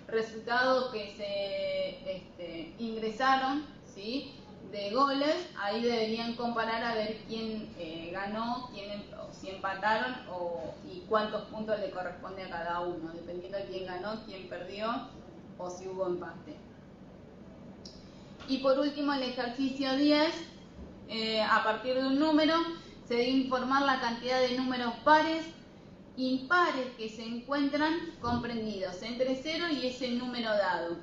resultados que se ingresaron, ¿sí? de goles, ahí deberían comparar a ver quién ganó, o si empataron y cuántos puntos le corresponde a cada uno, dependiendo de quién ganó, quién perdió o si hubo empate. Y por último, el ejercicio 10, a partir de un número se debe informar la cantidad de números pares, impares que se encuentran comprendidos entre 0 y ese número dado.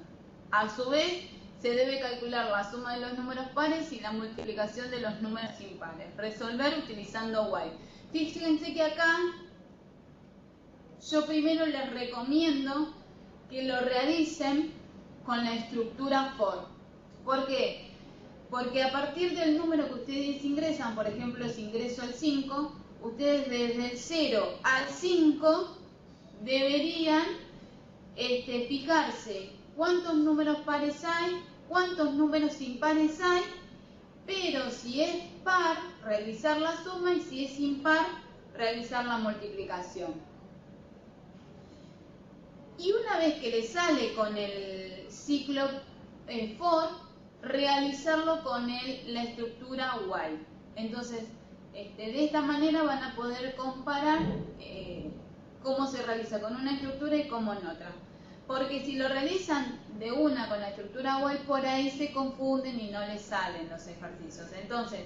A su vez, se debe calcular la suma de los números pares y la multiplicación de los números impares. Resolver utilizando while. Fíjense que acá yo primero les recomiendo que lo realicen con la estructura for. ¿Por qué? Porque a partir del número que ustedes ingresan, por ejemplo, si ingreso el 5, ustedes desde el 0 al 5 deberían fijarse cuántos números pares hay, cuántos números impares hay, pero si es par, realizar la suma, y si es impar, realizar la multiplicación. Y una vez que les sale con el ciclo for, realizarlo con la estructura while. Entonces, de esta manera van a poder comparar cómo se realiza con una estructura y cómo en otra. Porque si lo realizan de una con la estructura while, por ahí se confunden y no les salen los ejercicios. Entonces,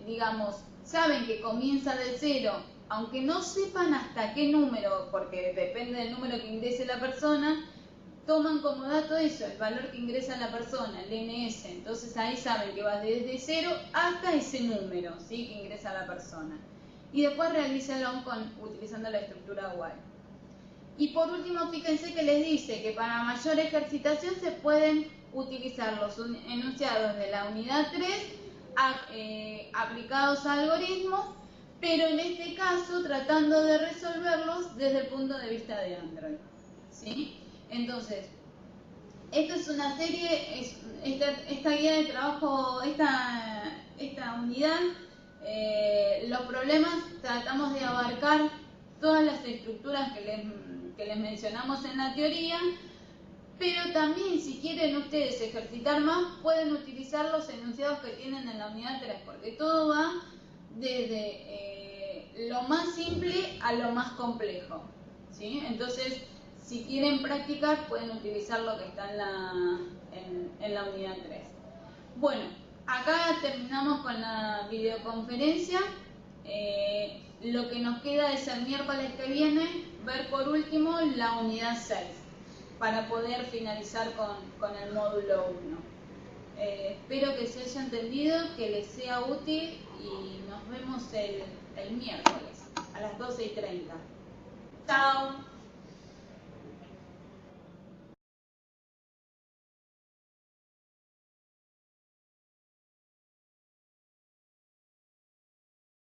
digamos, saben que comienza de 0, aunque no sepan hasta qué número, porque depende del número que ingrese la persona, toman como dato eso, el valor que ingresa la persona, el NS. Entonces ahí saben que va desde 0 hasta ese número, ¿sí?, que ingresa la persona. Y después realícenlo utilizando la estructura while. Y por último, fíjense que les dice que para mayor ejercitación se pueden utilizar los enunciados de la unidad 3 aplicados a algoritmos, pero en este caso tratando de resolverlos desde el punto de vista de Android, ¿sí? Entonces, esta es una serie, esta guía de trabajo, esta unidad, los problemas tratamos de abarcar todas las estructuras que les mencionamos en la teoría, pero también si quieren ustedes ejercitar más, pueden utilizar los enunciados que tienen en la unidad 3, porque todo va desde lo más simple a lo más complejo, ¿sí? Entonces, si quieren practicar, pueden utilizar lo que está en la unidad 3. Bueno, acá terminamos con la videoconferencia. Lo que nos queda es el miércoles que viene ver por último la unidad 6 para poder finalizar con el módulo 1. Espero que se haya entendido, que les sea útil y nos vemos el miércoles a las 12:30. ¡Chao!